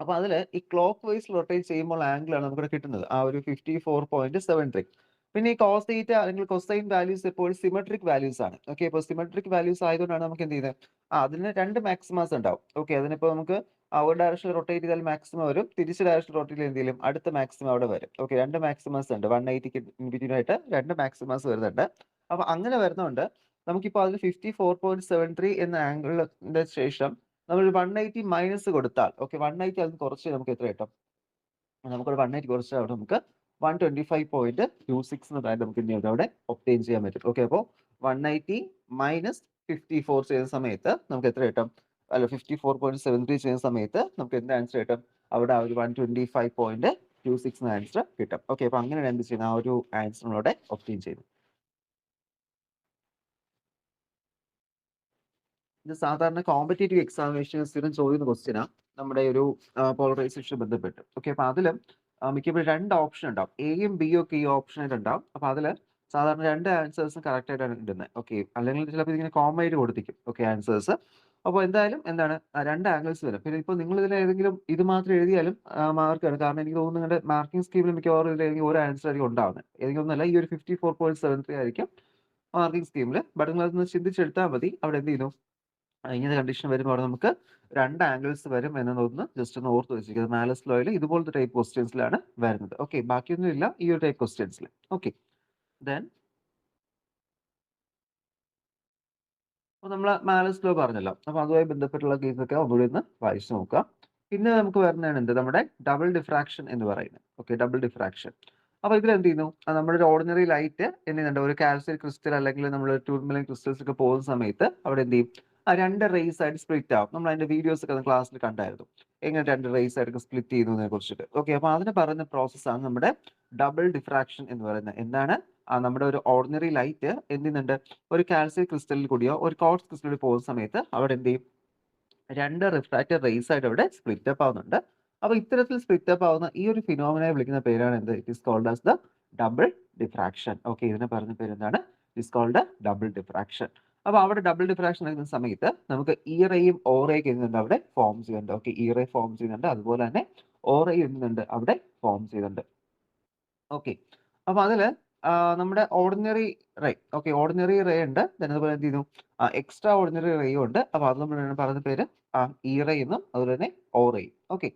അപ്പൊ അതിൽ ഈ ക്ലോക്ക് വൈസ് റൊട്ടേറ്റ് ചെയ്യുമ്പോൾ ആംഗിൾ ആണ് നമുക്ക് കിട്ടുന്നത്, ആ ഒരു 54.73. പിന്നെ ഈ കോസ് തീറ്റ അല്ലെങ്കിൽ കൊസൈൻ വാല്യൂസ് എപ്പോഴും സിമെട്രിക് വാല്യൂസ് ആണ്. ഓക്കെ, ഇപ്പോൾ സിമെട്രിക് വാല്യൂസ് ആയതുകൊണ്ടാണ് നമുക്ക് എന്ത് ചെയ്യുന്നത്, അതിന് രണ്ട് മാക്സിമാസ് ഉണ്ടാവും. ഓക്കെ, അതിനിപ്പോൾ നമുക്ക് ഒരു ഡയറക്ഷൻ റൊട്ടേറ്റ് ചെയ്താൽ മാക്സിമം വരും, തിരിച്ച് ഡയറക്ഷൻ റൊട്ടേറ്റ് ചെയ്ത് എന്തെങ്കിലും അടുത്ത മാക്സിമം അവിടെ വരും. ഓക്കെ, രണ്ട് മാക്സിമാസ് ഉണ്ട്, 180ക്ക് ബിറ്റ്വീൻ ആയിട്ട് രണ്ട് മാക്സിമാസ് വരുന്നുണ്ട്. അപ്പൊ അങ്ങനെ വരുന്നതുകൊണ്ട് നമുക്കിപ്പോൾ അതിൽ 54.73 എന്ന ആംഗിളിന്റെ ശേഷം നമ്മൾ 180 മൈനസ് കൊടുത്താൽ, ഓക്കെ, 180 അതിന് കുറച്ച് നമുക്ക് എത്ര കിട്ടും, നമുക്കൊരു 180 കുറച്ചാൽ അവിടെ നമുക്ക് 125.26 എന്ന വാല്യൂ നമുക്ക് ഇനി അവിടെ ഒബ്റ്റെയിൻ ചെയ്യാൻ പറ്റും. ഓക്കെ, അപ്പോൾ 180 മൈനസ് 54 ചെയ്യുന്ന സമയത്ത് നമുക്ക് എത്ര കിട്ടും, അല്ല 54.73 ചെയ്യുന്ന സമയത്ത് നമുക്ക് എന്ത് ആൻസർ കിട്ടും, അവിടെ ആ ഒരു 125.26 എന്ന ആൻസർ കിട്ടും. ഓക്കെ, അപ്പോൾ അങ്ങനെയാണ് എന്ത് ചെയ്യുന്നത്, ആ ഒരു ആൻസർ നമ്മളവിടെ ഒബ്റ്റെയിൻ ചെയ്യുന്നത്. ഇത് സാധാരണ കോമ്പറ്റേറ്റീവ് എക്സാമിനേഷൻ സ്ഥിരം ചോദിക്കുന്ന ക്വസ്റ്റ്യനാണ് നമ്മുടെ ഒരു പോളറൈസേഷൻ ബന്ധപ്പെട്ട്. ഓക്കെ, അപ്പൊ അതിൽ മിക്കപ്പോഴും രണ്ട് ഓപ്ഷൻ ഉണ്ടാവും, എയും ബിയും ഒക്കെ ഈ ഓപ്ഷനായിട്ട് ഉണ്ടാവും. അപ്പൊ അതിൽ സാധാരണ രണ്ട് ആൻസേഴ്സും കറക്റ്റ് ആയിട്ടാണ് ഇടുന്നത്. ഓക്കെ, അല്ലെങ്കിൽ ചിലപ്പോൾ ഇതിങ്ങനെ കോമൺ ആയിട്ട് കൊടുത്തിരിക്കും. Okay, answers. അപ്പോൾ എന്തായാലും എന്താണ്, രണ്ട് ആംഗിൾസ് വരും. പിന്നെ ഇപ്പോൾ നിങ്ങൾ ഇതിൽ ഏതെങ്കിലും ഇത് മാത്രം എഴുതിയാലും മാർക്കാണ്, കാരണം എനിക്ക് തോന്നുന്നു നിങ്ങളുടെ മാർക്കിംഗ് സ്കീമിൽ മിക്കവാറും ഇതിൽ ഏതെങ്കിലും ഒരു ആൻസർ ആയിരിക്കും ഉണ്ടാവുന്നത്. ഏതെങ്കിലും ഒന്നല്ല, ഈ ഒരു 54.73 ആയിരിക്കും മാർക്കിംഗ് സ്കീമിൽ. ബട്ട് നിങ്ങൾ അതൊന്ന് ചിന്തിച്ചെടുത്താൽ മതി, അവിടെ എന്ത് ചെയ്യുന്നു, ഇങ്ങനത്തെ കണ്ടീഷൻ വരുമ്പോൾ അവിടെ നമുക്ക് രണ്ട് ആംഗിൾസ് വരും എന്നതൊന്ന് ജസ്റ്റ് ഒന്ന് ഓർത്ത് വെച്ചിരിക്കുന്നത്. മാലസ് ലോയിൽ ഇതുപോലത്തെ ടൈപ്പ് ക്വസ്റ്റ്യൻസിലാണ് വരുന്നത്. ഓക്കെ, ബാക്കിയൊന്നും ഇല്ല ഈ ഒരു ടൈപ്പ് ക്വസ്റ്റ്യൻസിൽ. ഓക്കെ, ദെൻ അപ്പോൾ നമ്മൾ മാലസ് ലോ പറഞ്ഞല്ലോ, അപ്പോൾ അതുമായി ബന്ധപ്പെട്ടുള്ള കേസൊക്കെ ഒന്നുകൂടി ഒന്ന് വായിച്ചു നോക്കാം. പിന്നെ നമുക്ക് വരുന്നതാണ് എന്ത്, നമ്മുടെ ഡബിൾ ഡിഫ്രാക്ഷൻ എന്ന് പറയുന്നത്. Okay, double diffraction. അപ്പോൾ ഇതിൽ എന്ത് ചെയ്യുന്നു, നമ്മുടെ ഒരു ഓർഡിനറി ലൈറ്റ് എന്ത് ചെയ്യുന്നുണ്ട്, ഒരു കാൽസ്യം ക്രിസ്റ്റൽ അല്ലെങ്കിൽ നമ്മൾ ടൂർമലിൻ ക്രിസ്റ്റൽസ് ഒക്കെ പോകുന്ന സമയത്ത് അവിടെ എന്ത് ചെയ്യും, ആ രണ്ട് റേസ് ആയിട്ട് സ്പ്ലിറ്റ് ആവും. നമ്മൾ അതിന്റെ വീഡിയോസ് ഒക്കെ ക്ലാസ്സിൽ കണ്ടായിരുന്നു, എങ്ങനെ രണ്ട് റേസ് ആയിട്ട് സ്പ്ലിറ്റ് ചെയ്യുന്നതിനെ കുറിച്ചിട്ട്. ഓക്കെ, അപ്പോൾ അതിന് പറയുന്ന പ്രോസസ്സാണ് നമ്മുടെ ഡബിൾ ഡിഫ്രാക്ഷൻ എന്ന് പറയുന്നത്. എന്താണ്, നമ്മുടെ ഒരു ഓർഡിനറി ലൈറ്റ് എന്ത് ചെയ്യുന്നുണ്ട്, ഒരു കാൽസ്യം ക്രിസ്റ്റലിൽ കൂടിയോ ഒരു ക്വാർട്സ് ക്രിസ്റ്റലിൽ പോകുന്ന സമയത്ത് അവിടെ എന്ത് ചെയ്യും, രണ്ട് റിഫ്രാക്റ്റഡ് റേസ് ആയിട്ട് അവിടെ സ്പ്ലിറ്റ് അപ്പ് ആവുന്നുണ്ട്. അപ്പൊ ഇത്തരത്തിൽ സ്പ്ലിറ്റ് അപ്പ് ആവുന്ന ഈ ഒരു ഫിനോമിനെ വിളിക്കുന്ന പേരാണ് എന്ത്, it is called as the double diffraction. Okay, ഇതിനെ പറഞ്ഞ പേര് എന്താണ്, it is called double diffraction. അപ്പൊ അവിടെ ഡബിൾ ഡിഫ്രാക്ഷൻ നടക്കുന്ന സമയത്ത് നമുക്ക് ഇ റേയും ഓ റേയും എന്തുണ്ട് അവിടെ ഫോം ചെയ്യുന്നുണ്ട്. ഓക്കെ, ഇ റേ ഫോം ചെയ്യുന്നുണ്ട്, അതുപോലെ തന്നെ ഓ റേ എന്തുണ്ട് അവിടെ ഫോം ചെയ്യുന്നുണ്ട്. ഓക്കെ. അപ്പൊ അതില് നമ്മുടെ ordinary ray, okay, ordinary ray ഉണ്ട്. then അതുപോലെ എന്ത് ചെയ്യുന്നു, എക്സ്ട്രാ ഓർഡിനറി റേയും ഉണ്ട്. അപ്പൊ അത് നമ്മൾ പറയുന്ന പേര് ഇ റേ എന്നും അതുപോലെ തന്നെ ഒ റേയും. ഓക്കെ.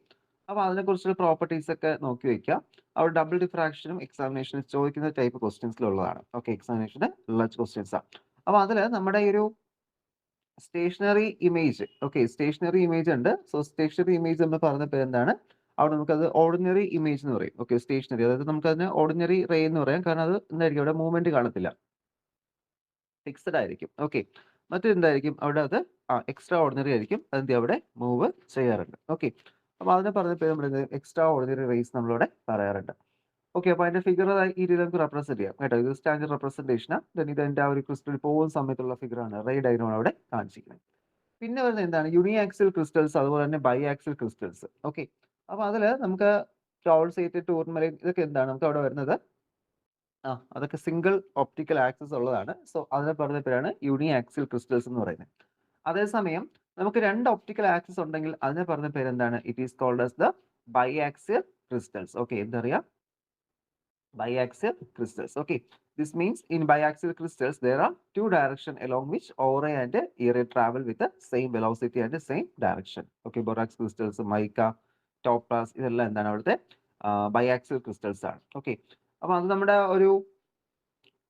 അപ്പൊ അതിനെ കുറിച്ചുള്ള പ്രോപ്പർട്ടീസ് ഒക്കെ നോക്കി വെക്കാം. അവിടെ ഡബിൾ ഡിഫ്രാക്ഷനും എക്സാമിനേഷനിൽ ചോദിക്കുന്ന ടൈപ്പ് ക്വസ്റ്റ്യൻസിലുള്ളതാണ്. ഓക്കെ, എക്സാമിനേഷന് ഉള്ള ക്വസ്റ്റ്യൻസ് ആണ്. അപ്പൊ അതില് നമ്മുടെ ഈ ഒരു stationary image, okay, stationary image ഉണ്ട്. സോ സ്റ്റേഷനറി ഇമേജ് നമ്മൾ പറഞ്ഞ പേരെന്താണ്, അവിടെ നമുക്കത് ഓർഡിനറി ഇമേജ് എന്ന് പറയും. ഓക്കെ, സ്റ്റേഷനറി, അതായത് നമുക്കതിന് ഓർഡിനറി റേ എന്ന് പറയാം. കാരണം അത് എന്തായിരിക്കും, അവിടെ മൂവ്മെന്റ് കാണത്തില്ല, ഫിക്സഡ് ആയിരിക്കും. ഓക്കെ. മറ്റെന്തായിരിക്കും, അവിടെ അത് എക്സ്ട്രാ ഓർഡിനറി ആയിരിക്കും, അതെന്ത് അവിടെ മൂവ് ചെയ്യാറുണ്ട്. ഓക്കെ. അപ്പൊ അതിനെ പറഞ്ഞ പേര് നമ്മൾ എക്സ്ട്രാ ഓർഡിനറി റേസ് നമ്മളിവിടെ പറയാറുണ്ട്. ഓക്കെ. അപ്പൊ അതിന്റെ ഫിഗർ ഈ രീതിയിൽ നമുക്ക് റെപ്രസെന്റ് ചെയ്യാം കേട്ടോ. ഇത് സ്റ്റാൻഡേർഡ് റെപ്രസെന്റേഷൻ ആണ്. ഇത് എന്റെ ഒരു ക്രിസ്റ്റൽ പോകുന്ന സമയത്തുള്ള ഫിഗർ ആണ്, റേ ഡയഗ്രാം അവിടെ കാണിച്ചിരിക്കുന്നത്. പിന്നെ വരുന്നത് എന്താണ്, യൂണി ആക്സിൽ ക്രിസ്റ്റൽസ്, അതുപോലെ തന്നെ ബൈ ആക്സിൽ ക്രിസ്റ്റൽസ്. ഓക്കെ. അപ്പൊ അതില് നമുക്ക് ടോൾസേറ്റ്, ടൂർമലൈൻ, ഇതൊക്കെ എന്താണ് നമുക്ക് അവിടെ വരുന്നത്, അതൊക്കെ സിംഗിൾ ഒപ്റ്റിക്കൽ ആക്സിസ് ഉള്ളതാണ്. സോ അതിനെ പറഞ്ഞ പേരാണ് യൂണി ആക്സിൽ ക്രിസ്റ്റൽസ് എന്ന് പറയുന്നത്. അതേസമയം നമുക്ക് രണ്ട് ഒപ്റ്റിക്കൽ ആക്സിസ് ഉണ്ടെങ്കിൽ അതിനെ പറഞ്ഞ പേര് എന്താണ്, it is called as the biaxial crystals. Okay, എന്തറിയാം, biaxial crystals. Okay, this means in biaxial crystals there are two directions along which O ray and E ray travel with the same velocity and the same direction. Okay, borax crystals, mica, topaz, ഇതെല്ലാം എന്താണ് അവിടുത്തെ ബൈആക്സിൽ crystals ആണ്. Okay. അപ്പൊ അത് നമ്മുടെ ഒരു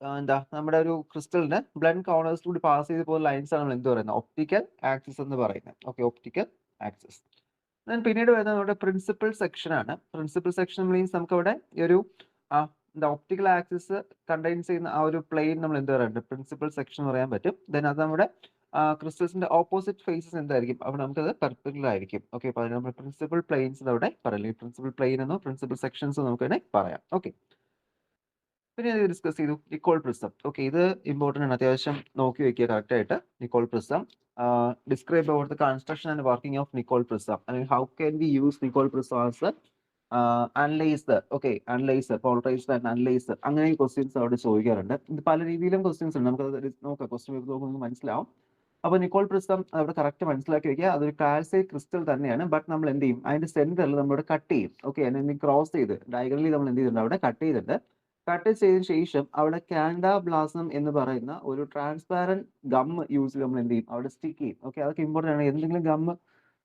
എന്താ, നമ്മുടെ ഒരു ക്രിസ്റ്റലിന് ബ്ലഡ് കോർണേഴ്സ് കൂടി പാസ് ചെയ്ത് പോകുന്ന ലൈൻസ് ആണ് നമ്മൾ എന്ത് പറയുന്നത്, ഒപ്റ്റിക്കൽ ആക്സിസ് എന്ന് പറയുന്നത്. Okay, optical axis. പിന്നീട് വരുന്നത് നമ്മുടെ പ്രിൻസിപ്പൽ സെക്ഷൻ ആണ്. പ്രിൻസിപ്പൽ സെക്ഷൻ മീൻസ് നമുക്ക് അവിടെ ഈ ഒരു എന്താ ഒപ്റ്റിക്കൽ ആക്സിസ് കണ്ടെയ്ൻസ് ചെയ്യുന്ന ആ ഒരു പ്ലെയിൻ നമ്മൾ എന്ത് പറയുന്നുണ്ട്, പ്രിൻസിപ്പൽ സെക്ഷൻ എന്ന് പറയാൻ പറ്റും. ദെൻ അത് നമ്മുടെ ക്രിസ്റ്റൽസിന്റെ ഓപ്പോസിറ്റ് ഫേസസ് എന്തായിരിക്കും, അവിടെ നമുക്കത് പെർപെൻഡിക്കുലർ ആയിരിക്കും. ഓക്കെ. അപ്പൊ അതിന് നമ്മൾ പ്രിൻസിപ്പൽ പ്ലെയിൻസ് അവിടെ പറയില്ലേ, പ്രിൻസിപ്പൽ പ്ലെയിൻ എന്നോ പ്രിൻസിപ്പൽ സെക്ഷൻസ് നമുക്ക് തന്നെ പറയാം. ഓക്കെ. പിന്നെ ഡിസ്കസ് ചെയ്തു നിക്കോൾ പ്രിസം. ഓക്കെ, ഇത് ഇമ്പോർട്ടൻ്റ് ആണ്, അത്യാവശ്യം നോക്കി വെക്കുക കറക്റ്റ് ആയിട്ട്. Nicol prism, describe about the construction and working of Nicol prism, അല്ലെങ്കിൽ how can we use Nicol prism as analyser. Okay, analyser, polariser and analyser, അങ്ങനെ ക്വസ്റ്റ്യൻസ് അവിടെ ചോദിക്കാറുണ്ട്. ഇത് പല രീതിയിലും ക്വസ്റ്റ്യൻസ് ഉണ്ട്, നമുക്ക് നോക്കാം, ക്വസ്റ്റ്യൻ പേപ്പർ നോക്കുമ്പോൾ മനസ്സിലാവും. അപ്പൊ നിക്കോൾ പ്രിസം അവിടെ കറക്റ്റ് മനസ്സിലാക്കി വെക്കുക. അതൊരു കാൽസൈറ്റ് ക്രിസ്റ്റൽ തന്നെയാണ്. ബട്ട് നമ്മൾ എന്ത് ചെയ്യും, അതിന്റെ സെന്ററിൽ നമ്മളിവിടെ കട്ട് ചെയ്യും. ഓക്കെ, അതിനെ ക്രോസ് ചെയ്ത് ഡയഗണലി നമ്മൾ എന്ത് ചെയ്തിട്ടുണ്ട്, അവിടെ കട്ട് ചെയ്തിട്ട് കട്ട് ചെയ്തതിനു ശേഷം അവിടെ കാൻഡാബ്ലാസം എന്ന് പറയുന്ന ഒരു ട്രാൻസ്പാരന്റ് ഗം യൂസ് ചെയ്ത് നമ്മൾ എന്ത് ചെയ്യും, അവിടെ സ്റ്റിക്ക് ചെയ്യും. ഓക്കെ, അതൊക്കെ ഇമ്പോർട്ടൻ്റ് ആണ്. എന്തെങ്കിലും ഗം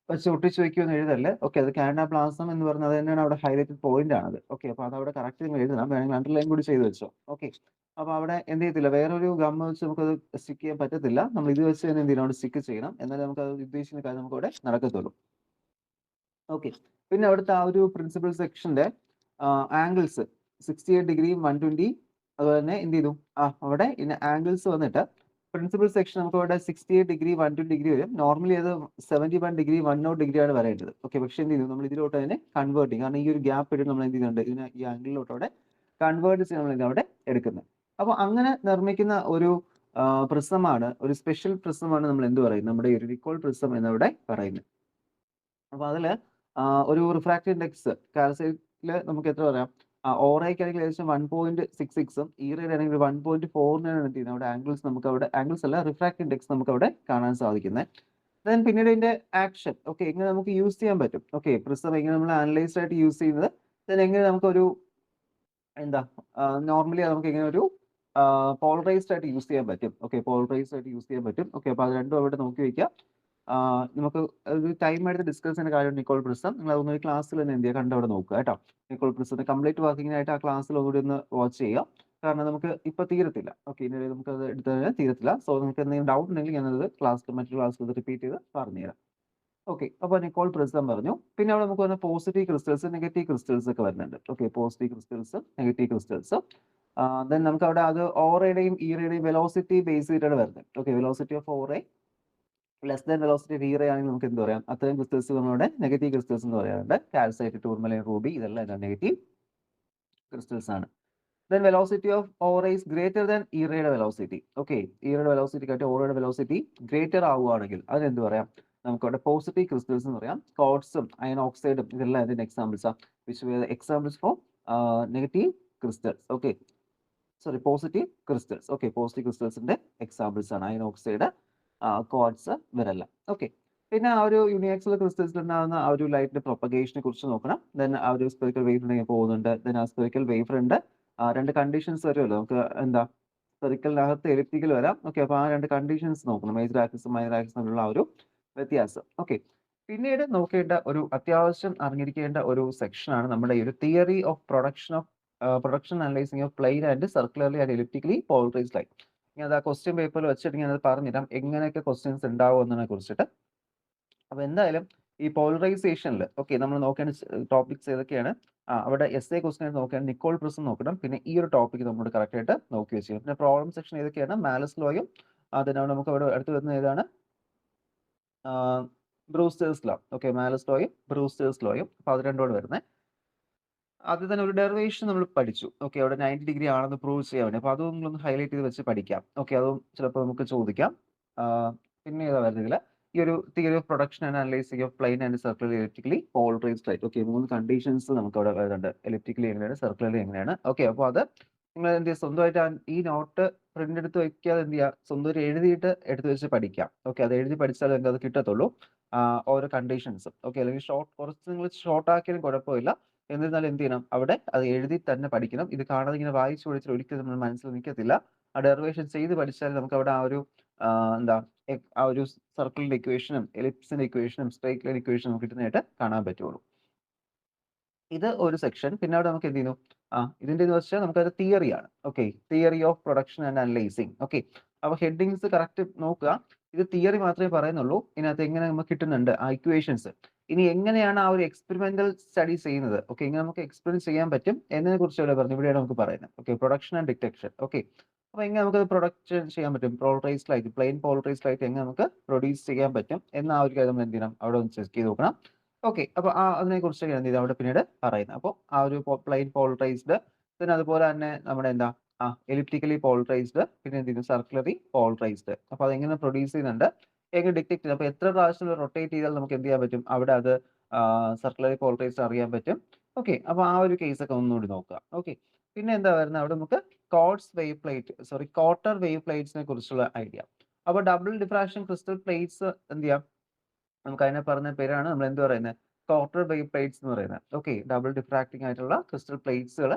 വെച്ച് ഒട്ടിച്ച് വെക്കുമെന്ന് എഴുതല്ലേ. ഓക്കെ, അത് കാൻഡാബ്ലാസം എന്ന് പറയുന്നത് തന്നെയാണ് അവിടെ ഹൈലൈറ്റഡ് പോയിന്റ് ആണത്. ഓക്കെ, അപ്പൊ അതവിടെ കറക്റ്റ് നിങ്ങൾ എഴുതണം, വേണമെങ്കിൽ അണ്ടർലൈൻ കൂടി ചെയ്ത് വെച്ചോ. ഓക്കെ. അപ്പൊ അവിടെ എന്ത് ചെയ്യത്തില്ല, വേറൊരു ഗം വെച്ച് നമുക്കത് സ്റ്റിക്ക് ചെയ്യാൻ പറ്റത്തില്ല. നമ്മൾ ഇത് വെച്ച് തന്നെ എന്ത് ചെയ്യണം, അവിടെ സ്റ്റിക്ക് ചെയ്യണം. എന്നാലും നമുക്ക് അത് ഉദ്ദേശിക്കുന്ന കാര്യം നമുക്ക് അവിടെ നടക്കത്തുള്ളൂ. ഓക്കെ. പിന്നെ അവിടുത്തെ ആ ഒരു പ്രിൻസിപ്പൽ സെക്ഷന്റെ ആംഗിൾസ് 68 ഡിഗ്രി 120, അതുപോലെ തന്നെ എന്ത് ചെയ്തു, അവിടെ ആംഗിൾസ് വന്നിട്ട് പ്രിൻസിപ്പൽ സെക്ഷൻ നമുക്ക് അവിടെ 68 ഡിഗ്രി 120 ഡിഗ്രി വരും. നോർമലി അത് 71 ഡിഗ്രി 10 ഡിഗ്രി ആണ് വരേണ്ടത്. ഓക്കെ, പക്ഷെ എന്ത് ചെയ്തു, നമ്മൾ ഇതിലോട്ട് അതിനെ കൺവേർട്ട് ചെയ്യും. കാരണം ഈ ഒരു ഗ്യാപ്പ് ഇട്ട് നമ്മൾ എന്ത് ചെയ്യുന്നുണ്ട്, ഇതിനെ ഈ ആംഗിളിലോട്ട് അവിടെ കൺവേർട്ട് ചെയ്ത് നമ്മൾ അവിടെ എടുക്കുന്നത്. അപ്പൊ അങ്ങനെ നിർമ്മിക്കുന്ന ഒരു പ്രിസമാണ്, ഒരു സ്പെഷ്യൽ പ്രിസമാണ് നമ്മൾ എന്ത് പറയും, നമ്മുടെ ഒരു നിക്കോൾ പ്രിസം എന്നവിടെ പറയുന്നത്. അപ്പൊ അതില് ഒരു റിഫ്രാക്റ്റീവ് ഇൻഡെക്സ് കാൽസൈറ്റില് നമുക്ക് എത്ര പറയാം, ഓറയ്ക്ക് ആണെങ്കിൽ ഏകദേശം 1.66ഉം ഈറയുടെ ആണെങ്കിൽ 1.4 അവിടെ ആംഗിൾസ് നമുക്ക് അവിടെ ആംഗിൾസ് അല്ല, റിഫ്രാക്റ്റീവ് ഇൻഡെക്സ് നമുക്ക് അവിടെ കാണാൻ സാധിക്കുന്നത്. ദെൻ പിന്നീട് ഇതിന്റെ ആക്ഷൻ, ഓക്കെ, എങ്ങനെ നമുക്ക് യൂസ് ചെയ്യാൻ പറ്റും. ഓക്കെ, പ്രിസം എങ്ങനെ നമ്മൾ അനലൈസ്ഡ് ആയിട്ട് യൂസ് ചെയ്യുന്നത്, ദെൻ എങ്ങനെ നമുക്കൊരു എന്താ നോർമലി നമുക്ക് എങ്ങനെ ഒരു പോളറൈസ്ഡ് ആയിട്ട് യൂസ് ചെയ്യാൻ പറ്റും. ഓക്കെ, പോളറൈസ്ഡ് ആയിട്ട് യൂസ് ചെയ്യാൻ പറ്റും. ഓക്കെ, അപ്പൊ അത് രണ്ടും അവിടെ നോക്കി വെക്കാം. നമുക്ക് ഒരു ടൈം എടുത്ത് ഡിസ്കസ് ചെയ്യുന്ന കാര്യം നിക്കോൾ പ്രിസം. നിങ്ങൾ അതൊന്ന് ഒരു ക്ലാസ്സിൽ തന്നെ എന്ത് ചെയ്യുക, കണ്ടവിടെ നോക്കുക കേട്ടോ. നിക്കോൾ പ്രിസത്തിന്റെ കംപ്ലീറ്റ് വർക്കിങ്ങിനായിട്ട് ആ ക്ലാസ്സിൽ ഒന്നുകൂടി ഒന്ന് വാച്ച് ചെയ്യുക. കാരണം നമുക്ക് ഇപ്പൊ തീരത്തില്ല. ഓക്കെ, ഇനി നമുക്ക് അത് എടുത്ത് തീരത്തില്ല. സോ നിങ്ങൾക്ക് എന്തെങ്കിലും ഡൗട്ട് ഉണ്ടെങ്കിൽ ഞാനത് മറ്റൊരു ക്ലാസ്സിൽ റിപ്പീറ്റ് ചെയ്ത് പറഞ്ഞുതരാം. ഓക്കെ, അപ്പൊ നിക്കോൾ പ്രിസം പറഞ്ഞു. പിന്നെ അവിടെ നമുക്ക് വന്ന പോസിറ്റീവ് ക്രിസ്റ്റൽസ്, നെഗറ്റീവ് ക്രിസ്റ്റൽസ് ഒക്കെ വരുന്നുണ്ട്. Okay, positive crystals, negative crystals. Then നമുക്ക് അവിടെ അത് ഓറയുടെയും ഈറയുടെയും വെലോസിറ്റി ബേസ് ചെയ്തിട്ടാണ് വരുന്നത്. Okay, velocity of O ray less than velocity of E ray ആണെങ്കിൽ നമുക്ക് എന്ത് പറയാം, അത്രയും ക്രിസ്റ്റൽസ് നമ്മുടെ നെഗറ്റീവ് ക്രിസ്റ്റൽസ് എന്ന് പറയാറുണ്ട്. കാൽസൈറ്റ്, ടൂർമലൈൻ, റൂബി, ഇതെല്ലാം നെഗറ്റീവ് ക്രിസ്റ്റൽസ് ആണ്. Then velocity of aura is greater than ഈറയുടെ വെലോസിറ്റി. ഓക്കെ, ഈറയുടെ വെലോസിറ്റി കാട്ടി ഓറയുടെ വെലോസിറ്റി ഗ്രേറ്റർ ആവുകയാണെങ്കിൽ അതിനെന്ത് പറയാം, നമുക്ക് അവിടെ പോസിറ്റീവ് ക്രിസ്റ്റൽസ് എന്ന് പറയാം. ക്വാർട്സും അയൺ ഓക്സൈഡും ഇതെല്ലാം അതിന്റെ എക്സാമ്പിൾസ് ആണ്. Which examples for negative crystals. Okay, sorry, positive crystals. Okay, positive ക്രിസ്റ്റൽസിന്റെ എക്സാമ്പിൾസ് ആണ് അയൺ ഓക്സൈഡ്, ക്വാർട്സ്, ഇവരെല്ലാം. ഓക്കെ, പിന്നെ ആ ഒരു യൂണിയാക്സിലെ ക്രിസ്റ്റൽസിൽ ഉണ്ടാകുന്ന ആ ഒരു ലൈറ്റിന്റെ പ്രൊപ്പഗേഷനെ കുറിച്ച് നോക്കണം. ദെൻ ആ ഒരു സ്പെറിക്കൽ വേവ് ഫ്രണ്ട് പോകുന്നുണ്ട്. ദെൻ ആ സ്പെറിക്കൽ വേവ് ഫ്രണ്ട് 2 കണ്ടീഷൻസ് വരുമല്ലോ. നമുക്ക് എന്താ സ്പെറിക്കലിനകത്ത് എലിപ്റ്റിക്കൽ വരാം. ഓക്കെ. അപ്പൊ ആ 2 കണ്ടീഷൻസ് നോക്കണം. മേജർ ആക്സിസും മൈനർ ആക്സിസും തമ്മിലുള്ള ആ ഒരു വ്യത്യാസം. ഓക്കെ. പിന്നീട് നോക്കേണ്ട ഒരു അത്യാവശ്യം അറിഞ്ഞിരിക്കേണ്ട ഒരു സെക്ഷനാണ് നമ്മുടെ ഈ ഒരു theory of production analysing of plane and circularly and elliptically polarised light. ഞാൻ അത് ആ ക്വസ്റ്റ്യൻ പേപ്പറിൽ വെച്ചിട്ട് ഞാൻ അത് പറഞ്ഞുതരാം എങ്ങനെയൊക്കെ ക്വസ്റ്റ്യൻസ് ഉണ്ടാവും എന്നതിനെ കുറിച്ചിട്ട്. അപ്പൊ എന്തായാലും ഈ പോളറൈസേഷനിൽ ഓക്കെ നമ്മൾ നോക്കേണ്ട ടോപ്പിക്സ് ഏതൊക്കെയാണ്? അവിടെ എസ്എ ക്വസ്റ്റ്യൻ നോക്കുകയാണെങ്കിൽ നിക്കോൾ പ്രിസം നോക്കണം. പിന്നെ ഈ ഒരു ടോപ്പിക് നമ്മൾ കറക്റ്റ് ആയിട്ട് നോക്കി വെച്ചു. പിന്നെ പ്രോബ്ലം സെക്ഷൻ ഏതൊക്കെയാണ്? മാലസ് ലോയും അതിനാണ് നമുക്ക് അവിടെ അടുത്ത് വരുന്ന ഏതാണ്? Brewster's law. ഓക്കെ. മാലസ് ലോയും ബ്രൂസ്റ്റേഴ്സ് ലോയും. അപ്പൊ അത് രണ്ടോട് വരുന്നത്. ആദ്യം തന്നെ ഒരു ഡെറിവേഷൻ നമ്മൾ പഠിച്ചു. ഓക്കെ. അവിടെ 90 ഡിഗ്രി ആണെന്ന് പ്രൂവ് ചെയ്യാൻ വേണ്ടി. അപ്പൊ അതും നിങ്ങളൊന്ന് ഹൈലൈറ്റ് ചെയ്ത് വെച്ച് പഠിക്കാം. ഓക്കെ. അതും ചിലപ്പോൾ നമുക്ക് ചോദിക്കാം. പിന്നെ ഏതാ വരുന്നതിൽ ഈ ഒരു theory of production and analysing of plane and circular elliptically polarised light. Okay. 3 conditions നമുക്ക് അവിടെ വരുന്നുണ്ട്. എലിപ്റ്റിക്കലി എങ്ങനെയാണ്, സർക്കുലർലി എങ്ങനെയാണ്. ഓക്കെ. അപ്പോൾ അത് നിങ്ങൾ എന്ത് ചെയ്യുക, സ്വന്തമായിട്ട് ഈ നോട്ട് പ്രിന്റ് എടുത്ത് വെക്കാതെ എന്ത് ചെയ്യുക, സ്വന്തമായിട്ട് എഴുതിയിട്ട് എടുത്ത് വെച്ച് പഠിക്കാം. ഓക്കെ. അത് എഴുതി പഠിച്ചാൽ നിങ്ങൾക്ക് അത് കിട്ടത്തുള്ളൂ. ഓരോ കണ്ടീഷൻസും. ഓക്കെ. അല്ലെങ്കിൽ കുറച്ച് നിങ്ങൾ ഷോർട്ട് ആക്കിയാലും കുഴപ്പമില്ല. എന്നിരുന്നാലും എന്ത് ചെയ്യണം, അവിടെ അത് എഴുതി തന്നെ പഠിക്കണം. ഇത് കാണാതെ ഇങ്ങനെ വായിച്ചു പഠിച്ചാൽ ഒരിക്കലും നമ്മുടെ മനസ്സിൽ നിൽക്കത്തില്ല. ആ ഡെറിവേഷൻ ചെയ്ത് പഠിച്ചാൽ നമുക്ക് അവിടെ ആ ഒരു എന്താ ആ ഒരു സർക്കിളിന്റെ ഇക്വേഷനും എലിപ്സിന്റെ ഇക്വേഷനും സ്ട്രൈറ്റ് ലൈൻ ഇക്വേഷനും കിട്ടുന്നതായിട്ട് കാണാൻ പറ്റുള്ളൂ. ഇത് ഒരു സെക്ഷൻ. പിന്നെ അവിടെ നമുക്ക് എന്ത് ചെയ്യുന്നു, ഇതിന്റെ എന്ന് വെച്ചാൽ നമുക്കൊരു തിയറിയാണ്. Okay. Theory of production and analysing. Okay. അപ്പൊ ഹെഡിങ്സ് കറക്റ്റ് നോക്കുക. ഇത് തിയറി മാത്രമേ പറയുന്നുള്ളൂ. ഇതിനകത്ത് എങ്ങനെ നമുക്ക് കിട്ടുന്നുണ്ട് ആ ഇക്വേഷൻസ്. ഇനി എങ്ങനെയാണ് ആ ഒരു എക്സ്പെരിമെന്റൽ സ്റ്റഡി ചെയ്യുന്നത്, ഓക്കെ, എങ്ങനെ നമുക്ക് എക്സ്പെരിമെന്റ് ചെയ്യാൻ പറ്റും എന്നതിനെ കുറിച്ച് ഇവിടെ പറഞ്ഞു. ഇവിടെയാണ് നമുക്ക് പറയുന്നത്. Okay. Production and detection. Okay. അപ്പൊ എങ്ങനെ നമുക്ക് പ്രൊഡക്ഷൻ ചെയ്യാൻ പറ്റും, polarised light, plain polarised light എങ്ങനെ നമുക്ക് പ്രൊഡ്യൂസ് ചെയ്യാൻ പറ്റും എന്ന ആ ഒരു കാര്യം നമ്മൾ എന്ത് ചെയ്യണം, അവിടെ ഒന്ന് ചെക്ക് ചെയ്ത് നോക്കണം. ഓക്കെ. അപ്പൊ അതിനെ കുറിച്ചൊക്കെ എന്ത് ചെയ്തു അവിടെ പിന്നീട് പറയുന്നത്. അപ്പോൾ ആ ഒരു പ്ലെയിൻ പോളറൈസ്ഡ്, പിന്നെ അതുപോലെ തന്നെ നമ്മുടെ എന്താ എലിപ്റ്റിക്കലി പോളറൈസ്ഡ്, പിന്നെ എന്ത് ചെയ്യുന്നു, സർക്കുലറി പോളറൈസ്ഡ്. അപ്പൊ അതെങ്ങനെ പ്രൊഡ്യൂസ് ചെയ്യുന്നുണ്ട്, എങ്ങനെ ഡിറ്റക്ട് ചെയ്യുന്നത്, അപ്പൊ എത്ര പ്രാവശ്യം റൊട്ടേറ്റ് ചെയ്താൽ നമുക്ക് എന്ത് ചെയ്യാൻ പറ്റും, അവിടെ അത് സർക്കുലറി പോളറൈസ്ഡ് അറിയാൻ പറ്റും. ഓക്കെ. അപ്പൊ ആ ഒരു കേസ് ഒക്കെ ഒന്നുകൂടി നോക്കുക. ഓക്കെ. പിന്നെ എന്താ വരുന്നത്, അവിടെ നമുക്ക് ക്വാർട്ടർ വേവ് പ്ലേറ്റ്സിനെ കുറിച്ചുള്ള ഐഡിയ. അപ്പൊ ഡബിൾ ഡിഫ്രാക്ഷൻ ക്രിസ്റ്റൽ പ്ലേറ്റ്സ് എന്ത് ചെയ്യാം, നമുക്ക് അതിനെ പറഞ്ഞ പേരാണ് നമ്മൾ എന്ത് പറയുന്നത്, ക്വാർട്ടർ വേവ് പ്ലേറ്റ്സ് എന്ന് പറയുന്നത്. ഓക്കെ. ഡബിൾ ഡിഫ്രാക്ടിംഗ് ആയിട്ടുള്ള ക്രിസ്റ്റൽ പ്ലേറ്റ്സുകൾ,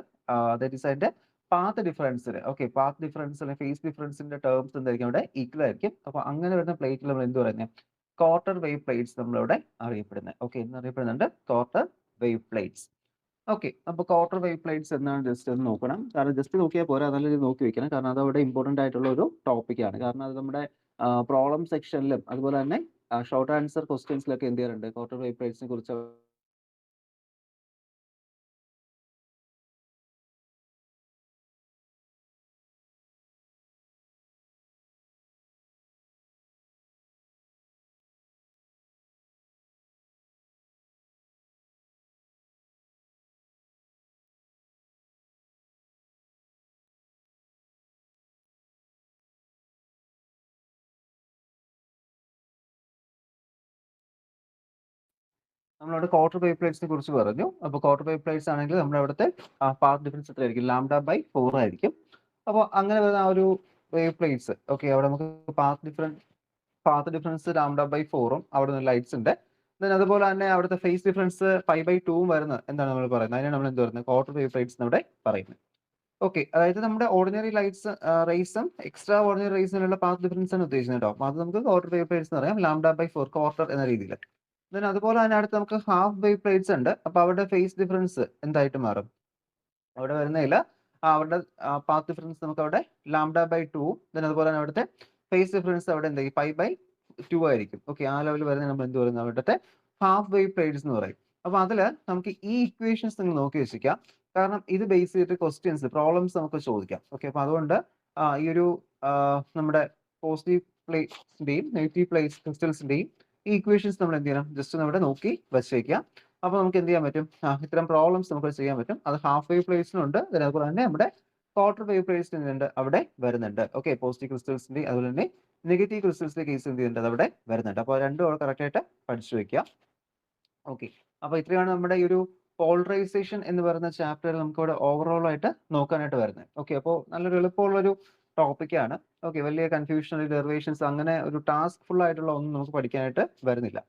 ദാറ്റ് ഈസ് അതിന്റെ പാത്ത് ഡിഫറൻസിന്, ഓക്കെ, പാത്ത് ഡിഫറൻസിന് ഫേസ് ഡിഫറൻസിന്റെ ടേംസ് എന്തായിരിക്കും അവിടെ ഈക്വൽ ആയിരിക്കും. അപ്പൊ അങ്ങനെ വരുന്ന പ്ലേറ്റിൽ നമ്മൾ എന്ത് പറയുന്നത്, ക്വാർട്ടർ വേവ് പ്ലേറ്റ്സ് നമ്മളിവിടെ അറിയപ്പെടുന്നത്. ഓക്കെ. എന്നറിയപ്പെടുന്നുണ്ട് ക്വാർട്ടർ വേവ് പ്ലേറ്റ്സ്. ഓക്കെ. അപ്പൊ ക്വാർട്ടർ വേവ് പ്ലേറ്റ്സ് എന്നാണ് ജസ്റ്റ് ഒന്ന് നോക്കണം. കാരണം ജസ്റ്റ് നോക്കിയാൽ പോരാ, നല്ല രീതിയിൽ നോക്കി വെക്കണം. കാരണം അത് അവിടെ ഇമ്പോർട്ടന്റ് ആയിട്ടുള്ള ഒരു ടോപ്പിക്കാണ്. കാരണം അത് നമ്മുടെ പ്രോബ്ലം സെക്ഷനിലും അതുപോലെ തന്നെ ഷോർട്ട് ആൻസർ ക്വസ്റ്റ്യൻസിലൊക്കെ എന്ത് ചെയ്യാറുണ്ട്, ക്വാർട്ടർ വേവ് പ്ലേറ്റ്സിനെ കുറിച്ച് നമ്മളവിടെ ക്വാർട്ടർ വേവ് പ്ലേറ്റ്സിനെ കുറിച്ച് പറഞ്ഞു. അപ്പോൾ ക്വാർട്ടർ വേവ് പ്ലേറ്റ്സ് ആണെങ്കിൽ നമ്മുടെ അവിടുത്തെ പാത്ത് ഡിഫറൻസ് എത്രയായിരിക്കും, λ/4 ആയിരിക്കും. അപ്പോൾ അങ്ങനെ വരുന്ന ആ ഒരു വേവ് പ്ലേറ്റ്സ്, ഓക്കെ, അവിടെ നമുക്ക് പാത്ത് ഡിഫറൻസ് λ/4ഉം അവിടെ നിന്ന് ലൈറ്റ്സ് ഉണ്ട്. ദെൻ അതുപോലെ തന്നെ അവിടുത്തെ ഫേസ് ഡിഫറൻസ് 5/2ഉം വരുന്നത് എന്താണ് നമ്മൾ പറയുന്നത്, അതിനാണ് നമ്മൾ എന്ത് പറയുന്നത്, ക്വാർട്ടർ വേവ് പ്ലേറ്റ്സ് ഇവിടെ പറയുന്നത്. ഓക്കെ. അതായത് നമ്മുടെ ഓർഡിനറി ലൈറ്റ്സ് റേസും എക്സ്ട്രാ ഓർഡിനറി റേസിനുള്ള പാത്ത് ഡിഫറൻസ് ആണ് ഉദ്ദേശിക്കുന്നത് കേട്ടോ. അപ്പോൾ അത് നമുക്ക് ക്വാർട്ടർ വേവ് പ്ലേറ്റ്സ് എന്ന് പറയാം, λ/4 ക്വാർട്ടർ എന്ന രീതിയിൽ. ദെൻ അതുപോലെ തന്നെ അടുത്ത് നമുക്ക് ഹാഫ് വേവ് പ്ലേറ്റ്സ് ഉണ്ട്. അപ്പോൾ അവരുടെ ഫേസ് ഡിഫറൻസ് എന്തായിട്ട് മാറും, അവിടെ വരുന്നതിൽ അവരുടെ പാത്ത് ഡിഫറൻസ് നമുക്ക് അവിടെ λ/2. ദെൻ അതുപോലെ തന്നെ അവിടുത്തെ ഫേസ് ഡിഫറൻസ് അവിടെ എന്താ 5/2 ആയിരിക്കും. ഓക്കെ. ആ ലെവലിൽ വരുന്നത് നമ്മൾ എന്ത് പറയുന്നത്, അവിടുത്തെ ഹാഫ് വേവ് പ്ലേറ്റ്സ് എന്ന് പറയും. അപ്പൊ അതിൽ നമുക്ക് ഈ ഇക്വേഷൻസ് നിങ്ങൾ നോക്കി വെച്ചിരിക്കാം. കാരണം ഇത് ബേസ് ചെയ്തിട്ട് ക്വസ്റ്റ്യൻസ് പ്രോബ്ലംസ് നമുക്ക് ചോദിക്കാം. ഓക്കെ. അപ്പൊ അതുകൊണ്ട് ഈ ഒരു നമ്മുടെ പോസിറ്റീവ് പ്ലേറ്റ്സിന്റെയും നെഗറ്റീവ് പ്ലേറ്റ്സ് ക്രിസ്റ്റൽസിന്റെയും ഈ ഇക്വേഷൻസ് നമ്മൾ എന്ത് ചെയ്യണം, ജസ്റ്റ് നമ്മുടെ നോക്കി വെച്ചേക്കാം. അപ്പൊ നമുക്ക് എന്ത് ചെയ്യാൻ പറ്റും, ഇത്തരം പ്രോബ്ലംസ് നമുക്ക് ചെയ്യാൻ പറ്റും. അത് ഹാഫ് വേവ് പ്ലേറ്റ്സിനുണ്ട്, അതുപോലെ തന്നെ നമ്മുടെ ക്വാർട്ടർ വേവ് പ്ലേറ്റ്സിനുണ്ട് അവിടെ വരുന്നുണ്ട്. ഓക്കെ. പോസിറ്റീവ് ക്രിസ്റ്റൽസിന്റെ അതുപോലെ തന്നെ നെഗറ്റീവ് ക്രിസ്റ്റൽസിന്റെ കേസ് എന്ത് ചെയ്യുന്നുണ്ട്, അവിടെ വരുന്നുണ്ട്. അപ്പോൾ രണ്ടും കറക്റ്റ് ആയിട്ട് പഠിച്ചു വെക്കുക. ഓക്കെ. അപ്പൊ ഇത്രയാണ് നമ്മുടെ ഈ ഒരു പോളറൈസേഷൻ എന്ന് പറയുന്ന ചാപ്റ്റർ നമുക്ക് ഇവിടെ ഓവറോൾ ആയിട്ട് നോക്കാനായിട്ട് വരുന്നത്. ഓക്കെ. അപ്പോൾ നല്ലൊരു എളുപ്പമുള്ള ഒരു ടോപ്പിക്കാണ്. ഓക്കെ, വലിയ കൺഫ്യൂഷൻ, ഡെറിവേഷൻസ് അങ്ങനെ ഒരു ടാസ്ക് ഫുൾ ആയിട്ടുള്ള ഒന്നും നമുക്ക് പഠിക്കാനായിട്ട് വരുന്നില്ല.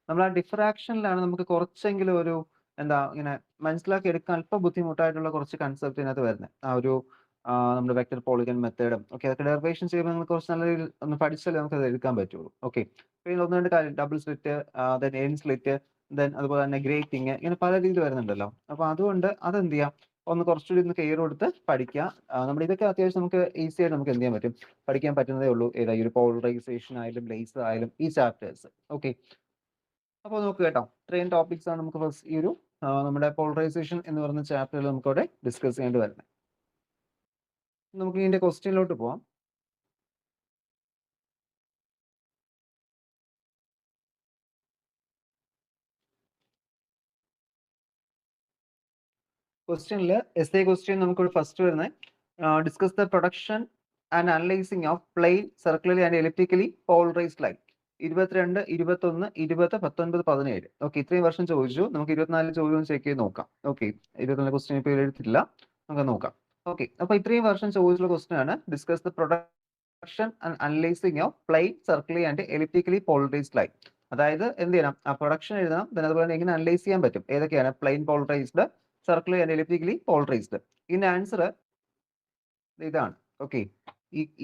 നമ്മൾ ആ ഡിഫ്രാക്ഷനിലാണ് നമുക്ക് കുറച്ചെങ്കിലും ഒരു എന്താ ഇങ്ങനെ മനസ്സിലാക്കി എടുക്കാൻ അല്പം ബുദ്ധിമുട്ടായിട്ടുള്ള കുറച്ച് കൺസെപ്റ്റ് ഇതിനകത്ത് വരുന്നത്. ആ ഒരു നമ്മുടെ വെക്ടർ പോളിഗൺ മെത്തേഡും ഒക്കെ അതൊക്കെ ഡെറിവേഷൻ ചെയ്യുമ്പോൾ നിങ്ങൾ കുറച്ച് നല്ല രീതിയിൽ ഒന്ന് പഠിച്ചാലേ നമുക്ക് അത് എടുക്കാൻ പറ്റുള്ളൂ. ഓക്കെ, പിന്നെ ഒന്ന് രണ്ട് കാര്യം, double slit, then N slit, then അതുപോലെ തന്നെ ഗ്രേറ്റിംഗ്, ഇങ്ങനെ പല രീതിയിൽ വരുന്നുണ്ടല്ലോ. അപ്പൊ അതുകൊണ്ട് അതെന്ത് ചെയ്യാം, ഒന്ന് കുറച്ചുകൂടി ഒന്ന് കെയർ കൊടുത്ത് പഠിക്കുക. നമ്മുടെ ഇതൊക്കെ അത്യാവശ്യം നമുക്ക് ഈസി ആയിട്ട് നമുക്ക് എന്ത് ചെയ്യാൻ പറ്റും, പഠിക്കാൻ പറ്റുന്നതേ ഉള്ളൂ. ഏതാ ഈ ഒരു പോളറൈസേഷൻ ആയാലും ലേസർ ആയാലും ഈ ചാപ്റ്റേഴ്സ്. ഓക്കെ, അപ്പോൾ നോക്കുക കേട്ടോ, ഇത്രയും ടോപ്പിക്സ് ആണ് നമുക്ക് ഫസ്റ്റ് ഈ ഒരു നമ്മുടെ പോളറൈസേഷൻ എന്ന് പറയുന്ന ചാപ്റ്ററിൽ നമുക്ക് അവിടെ ഡിസ്കസ് ചെയ്യേണ്ടി വരുന്നത്. നമുക്ക് ഇതിന്റെ ക്വസ്റ്റ്യനിലോട്ട് പോവാം. ക്വസ്റ്റ്യനിൽ എസ് എ ക്വസ്റ്റ്യൻ നമുക്ക് ഫസ്റ്റ് വരുന്നത് discuss the production and analysing of plane circularly and elliptically polarised light. 22, 21, 20, 19, 17. Okay, ഇത്രയും വർഷം ചോദിച്ചു. നമുക്ക് 24 ചോദ്യം ചെക്ക് ചെയ്ത് നോക്കാം. ഓക്കെ, 24 ക്വസ്റ്റ്യൻ ഇപ്പോൾ എഴുതിയിട്ടില്ല, നമുക്ക് നോക്കാം. ഓക്കെ, അപ്പൊ ഇത്രയും വർഷം ചോദിച്ചുള്ള ക്വസ്റ്റ്യൻ ആണ് discuss the production and analysing of plane circularly and elliptically polarised light. അതായത് എന്ത് ചെയ്യണം, ആ പ്രൊഡക്ഷൻ എഴുതണം, അതുപോലെ എങ്ങനെ അനലൈസ് ചെയ്യാൻ പറ്റും, ഏതൊക്കെയാണ് plane polarised, circular and elliptically polarised. ഇതിന്റെ ആൻസർ ഇതാണ്. ഓക്കെ,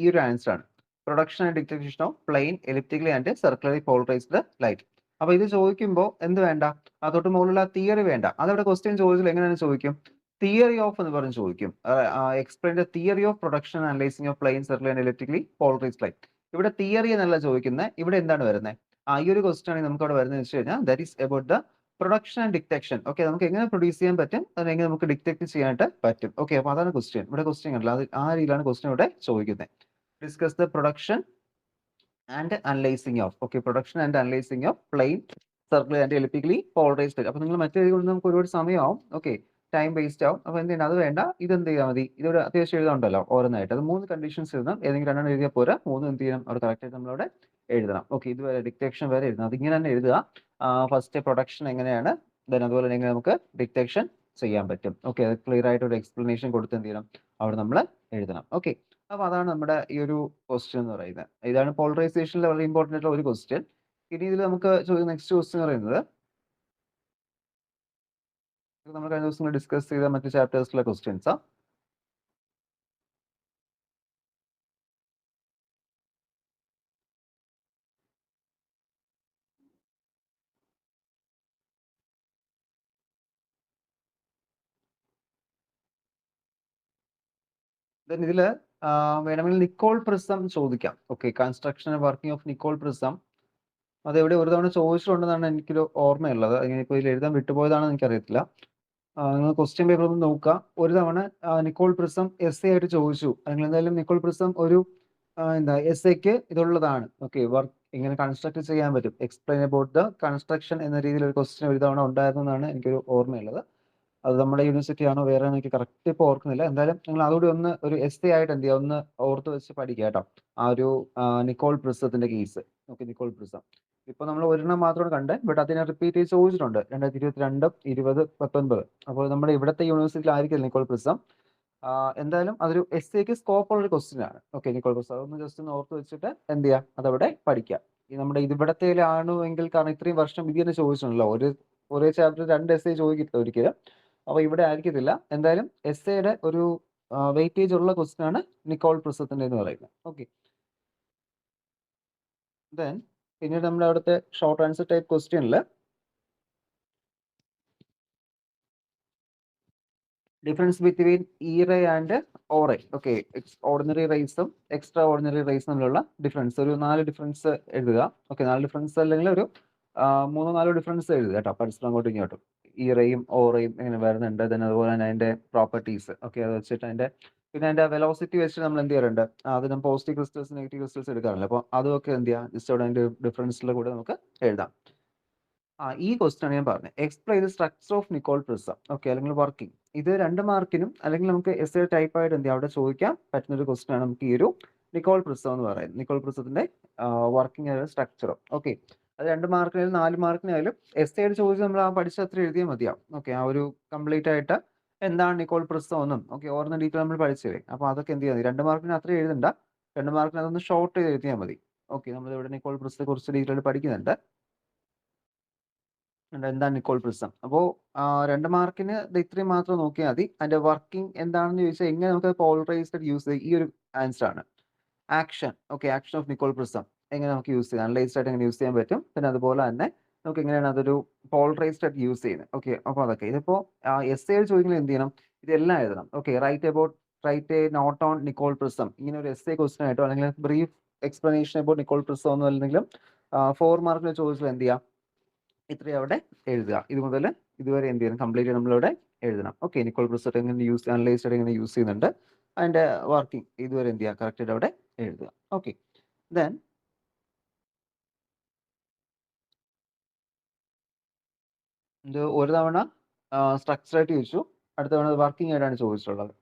ഈ ഒരു ആൻസർ ആണ് production and detection of plane elliptically and circularly polarised light. അപ്പൊ ഇത് ചോദിക്കുമ്പോൾ എന്ത് വേണ്ട, അതൊട്ട് മുകളിലുള്ള തിയറി വേണ്ട. അതവിടെ ക്വസ്റ്റ്യൻ ചോദിച്ചാൽ എങ്ങനെയാണ് ചോദിക്കും, തിയറി ഓഫ് എന്ന് പറഞ്ഞ് ചോദിക്കും. Explain the theory of production analysing of plane circular and elliptically polarised light. ഇവിടെ തിയറി എന്നല്ല ചോദിക്കുന്നത്, ഇവിടെ എന്താണ് വരുന്നത്, ഈ ഒരു ക്വസ്റ്റ്യൻ ആണ് നമുക്ക് അവിടെ വരുന്നത് വെച്ച് കഴിഞ്ഞാൽ that is about the production and detection. Okay, നമുക്ക് എങ്ങനെ പ്രൊഡ്യൂസ് ചെയ്യാൻ പറ്റും, അതെങ്ങനെ നമുക്ക് ഡിറ്റക്ട് ചെയ്യാനായിട്ട് പറ്റും. ഓക്കെ, അപ്പൊ അതാണ് ക്വസ്റ്റ്യൻ. ഇവിടെ ക്വസ്റ്റ്യൻ കണ്ടില്ല, അത് ആ രീതിയിലാണ് ക്വസ്റ്റ്യൻ ഇവിടെ ചോദിക്കുന്നത്. Discuss the production and analysing of, okay, production and analysing of plane circular and elliptically polarised. അപ്പൊ നിങ്ങൾ മറ്റേ കൊണ്ട് നമുക്ക് ഒരുപാട് സമയമാവും. ഓക്കെ, ടൈം വേസ്റ്റ് ആവും. അപ്പൊ എന്ത് ചെയ്യണം, അത് വേണ്ട, ഇതെന്ത് ചെയ്താൽ മതി, ഇതൊരു അത്യാവശ്യം എഴുതാണ്ടല്ലോ ഓരോന്നായിട്ട്. അത് 3 കണ്ടീഷൻസ് എഴുതണം, ഏതെങ്കിലും 2 എഴുതിയാൽ പോരാ, 3 എന്ത് ചെയ്യണം, അവിടെ കറക്റ്റ് ആയിട്ട് നമ്മളവിടെ എഴുതണം. ഓക്കെ, ഇതുവരെ ഡിറ്റക്ഷൻ വരെ എഴുതണം, അതിങ്ങനെ തന്നെ എഴുതുക. ഫസ്റ്റ് പ്രൊഡക്ഷൻ എങ്ങനെയാണ്, ദെൻ അതുപോലെ തന്നെ എങ്ങനെ നമുക്ക് ഡിറ്റക്ഷൻ ചെയ്യാൻ പറ്റും. ഓക്കെ, അത് ക്ലിയർ ആയിട്ട് ഒരു എക്സ്പ്ലനേഷൻ കൊടുത്ത് എന്ത് ചെയ്യണം, അവിടെ നമ്മൾ എഴുതണം. ഓക്കെ, അപ്പൊ അതാണ് നമ്മുടെ ഈ ഒരു ക്വസ്റ്റ്യൻ എന്ന് പറയുന്നത്. ഇതാണ് പോളറൈസേഷനിൽ വളരെ ഇമ്പോർട്ടന്റ് ആയിട്ടുള്ള ഒരു ക്വസ്റ്റ്യൻ. ഇനി ഇതിൽ നമുക്ക് ചോദിക്കുന്ന നെക്സ്റ്റ് ക്വസ്റ്റ്യൻ എന്ന് പറയുന്നത് നമ്മൾ കഴിഞ്ഞ ദിവസം ഡിസ്കസ് ചെയ്ത മറ്റു ചാപ്റ്റേഴ്സിലെ ക്വസ്റ്റ്യൻസാ. ദെൻ ഇതില് വേണമെങ്കിൽ നിക്കോൾ പ്രിസം ചോദിക്കാം. Okay, construction working of Nicol prism അത് എവിടെ ഒരു തവണ ചോദിച്ചിട്ടുണ്ടെന്നാണ് എനിക്കൊരു ഓർമ്മയുള്ളത്. ഇപ്പൊ ഇതിൽ എഴുതാൻ വിട്ടുപോയതാണെന്ന് എനിക്കറിയത്തില്ല. നിങ്ങൾ ക്വസ്റ്റ്യൻ പേപ്പർ ഒന്ന് നോക്കുക. ഒരു തവണ നിക്കോൾ പ്രിസം എസ് എ ആയിട്ട് ചോദിച്ചു, അല്ലെങ്കിൽ എന്തായാലും നിക്കോൾ പ്രിസം ഒരു എന്താ എസ് എക്ക് ഇതുള്ളതാണ്. ഓക്കെ, വർക്ക് ഇങ്ങനെ കൺസ്ട്രക്ട് ചെയ്യാൻ പറ്റും, എക്സ്പ്ലെയിൻ അബൌട്ട് ദ കൺസ്ട്രക്ഷൻ എന്ന രീതിയിൽ ഒരു ക്വസ്റ്റ്യൻ ഒരു തവണ ഉണ്ടായിരുന്നതാണ് എനിക്കൊരു ഓർമ്മയുള്ളത്. അത് നമ്മുടെ യൂണിവേഴ്സിറ്റി ആണോ വേറെ എനിക്ക് കറക്റ്റ് ഇപ്പോൾ ഓർക്കുന്നില്ല. എന്തായാലും നിങ്ങൾ അതുകൂടി ഒന്ന് ഒരു എസ് എ ആയിട്ട് എന്ത് ചെയ്യുക, ഒന്ന് ഓർത്ത് വെച്ച് പഠിക്കുക കേട്ടോ, ആ ഒരു നിക്കോൾ പ്രിസത്തിന്റെ കേസ്. ഓക്കെ, നിക്കോൾ പ്രിസം ഇപ്പൊ നമ്മൾ ഒരെണ്ണം മാത്രമാണ് കണ്ടത്, ബട്ട് അതിനെ റിപ്പീറ്റ് ചെയ്ത് ചോദിച്ചിട്ടുണ്ട് 2022, 20, 19. അപ്പോൾ നമ്മുടെ ഇവിടുത്തെ യൂണിവേഴ്സിറ്റിയിൽ ആയിരിക്കില്ല നിക്കോൾ പ്രിസം. എന്തായാലും അതൊരു എസ് എക്ക് സ്കോപ്പ് ഉള്ള ഒരു ക്വസ്റ്റ്യൻ ആണ്. ഓക്കെ, നിക്കോൾ പ്രിസം അതൊന്ന് ജസ്റ്റ് ഒന്ന് ഓർത്ത് വെച്ചിട്ട് എന്ത് ചെയ്യുക, അതവിടെ പഠിക്കുക. ഈ നമ്മുടെ ഇവിടത്തേലാണോ എങ്കിൽ, കാരണം ഇത്രയും വർഷം ഇത് തന്നെ ചോദിച്ചിട്ടുണ്ടല്ലോ, ഒരേ ചാപ്റ്റർ 2 എസ് എ ചോദിക്കില്ല ഒരിക്കലും. അപ്പൊ ഇവിടെ ആയിരിക്കത്തില്ല. എന്തായാലും എസ് എയുടെ ഒരു വെയിറ്റേജ് ഉള്ള ക്വസ്റ്റ്യൻ ആണ് നിക്കോൾ പ്രിസത്തിന്റെ എന്ന് പറയുന്നത്. ഓക്കെ, ദെൻ പിന്നീട് നമ്മുടെ അവിടുത്തെ ഷോർട്ട് ആൻസർ ടൈപ്പ് ക്വസ്റ്റ്യനിൽ difference between E ray and O ray. Okay, ordinary റേസും എക്സ്ട്രാ ഓർഡിനറി റേസും തമ്മിലുള്ള ഡിഫറൻസ്, ഒരു 4 ഡിഫറൻസ് എഴുതുക. ഓക്കെ, 4 ഡിഫറൻസ് അല്ലെങ്കിൽ ഒരു 3-4 ഡിഫറൻസ് എഴുതുക കേട്ടോ, പരസ്പരം അങ്ങോട്ടും ഇങ്ങോട്ടും. ഇ റേയും ഓ റേയും എങ്ങനെ വരുന്നുണ്ട്, then അതുപോലെ തന്നെ അതിന്റെ പ്രോപ്പർട്ടീസ്. ഓക്കെ, അത് വെച്ചിട്ട് പിന്നെ അതിന്റെ വെലോസിറ്റി വെച്ചിട്ട് നമ്മൾ എന്ത് ചെയ്യാറുണ്ട്, അതിന് പോസിറ്റീവ് ക്രിസ്റ്റൽസ് നെഗറ്റീവ് ക്രിസ്റ്റൽസ് എടുക്കാറില്ല. അപ്പോൾ അതൊക്കെ എന്ത് ചെയ്യാം, ജസ്റ്റ് അവിടെ അതിന്റെ ഡിഫറൻസിലെ കൂടെ നമുക്ക് എഴുതാം. ഈ ക്വസ്റ്റ്യൻ ആണ് ഞാൻ പറഞ്ഞത്, explain the structure of Nicol prism. Okay, അല്ലെങ്കിൽ വർക്കിംഗ്. ഇത് 2 മാർക്കിനും അല്ലെങ്കിൽ നമുക്ക് എസ് എ ടൈപ്പ് ആയിട്ട് എന്ത് ചെയ്യാം, അവിടെ ചോദിക്കാൻ പറ്റുന്ന ഒരു ക്വസ്റ്റ്യൻ ആണ് നമുക്ക് ഈ ഒരു നിക്കോൾ പ്രിസം എന്ന് പറയുന്നത്. നിക്കോൾ പ്രിസത്തിന്റെ വർക്കിംഗ് സ്ട്രക്ചറും. ഓക്കെ, അത് 2 മാർക്കിനായാലും 4 മാർക്കിനായാലും എസ് എ ചോദിച്ച് നമ്മൾ ആ പഠിച്ച അത്ര എഴുതിയാൽ മതിയാവും. ഓക്കെ, ആ ഒരു കംപ്ലീറ്റ് ആയിട്ട് എന്താണ് നിക്കോൾ പ്രിസം എന്നും ഓക്കെ ഓരോന്ന് ഡീറ്റെയിൽ നമ്മൾ പഠിച്ചില്ലേ. അപ്പോൾ അതൊക്കെ എന്ത് ചെയ്താൽ 2 മാർക്കിന് അത്രയും എഴുതണ്ട. 2 മാർക്കിന് അതൊന്ന് ഷോർട്ട് ചെയ്ത് എഴുതിയാൽ മതി. ഓക്കെ നമ്മളിവിടെ നിക്കോൾ പ്രിസത്തെ കുറിച്ച് ഡീറ്റെയിൽ പഠിക്കുന്നുണ്ട്. എന്താണ് നിക്കോൾ പ്രിസം. അപ്പോൾ 2 മാർക്കിന് ഇത് ഇത്രയും മാത്രം നോക്കിയാൽ മതി. അതിന്റെ വർക്കിംഗ് എന്താണെന്ന് ചോദിച്ചാൽ എങ്ങനെ നമുക്ക് പോളറൈസ്ഡ് യൂസ് ചെയ്യും ഈ ഒരു ആൻസർ ആണ്. Action okay action of Nicol prism എങ്ങനെ നമുക്ക് യൂസ് ചെയ്യാം അനലൈസ്ഡ് ആയിട്ട് എങ്ങനെ യൂസ് ചെയ്യാൻ പറ്റും. പിന്നെ അതുപോലെ തന്നെ നമുക്ക് എങ്ങനെയാണ് അതൊരു പോളറൈസ്ഡ് ആയിട്ട് യൂസ് ചെയ്യുന്നത്. ഓക്കെ അപ്പോൾ അതൊക്കെ ഇതിപ്പോൾ എസ്സേയിൽ ചോദിക്കുന്നത് എന്ത് ചെയ്യണം ഇതെല്ലാം എഴുതണം. Okay write a note on Nicol prism ഇങ്ങനെ ഒരു എസ്സേ ക്വസ്റ്റൻ ആയിട്ടോ അല്ലെങ്കിൽ brief explanation about Nicol prism ഒന്നും അല്ലെങ്കിലും 4 മാർക്കിന് ചോദിച്ചാൽ എന്ത് ചെയ്യാം ഇത്രയും അവിടെ എഴുതുക. ഇത് മുതൽ ഇതുവരെ എന്ത് ചെയ്യണം കംപ്ലീറ്റ് നമ്മളിവിടെ എഴുതണം. ഓക്കെ നിക്കോൾ പ്രിസം എങ്ങനെ അനലൈസ്ഡ് ആയിട്ട് എങ്ങനെ യൂസ് ചെയ്യുന്നുണ്ട് അതിന്റെ വർക്കിംഗ് ഇതുവരെ എന്ത് ചെയ്യുക കറക്റ്റ് ആയിട്ട് അവിടെ എഴുതുക. ഓക്കെ ദെൻ ഇത് ഒരു തവണ സ്ട്രക്ചർ ആയിട്ട് ചോദിച്ചു, അടുത്ത തവണ വർക്കിംഗ് ആയിട്ടാണ് ചോദിച്ചിട്ടുള്ളത്.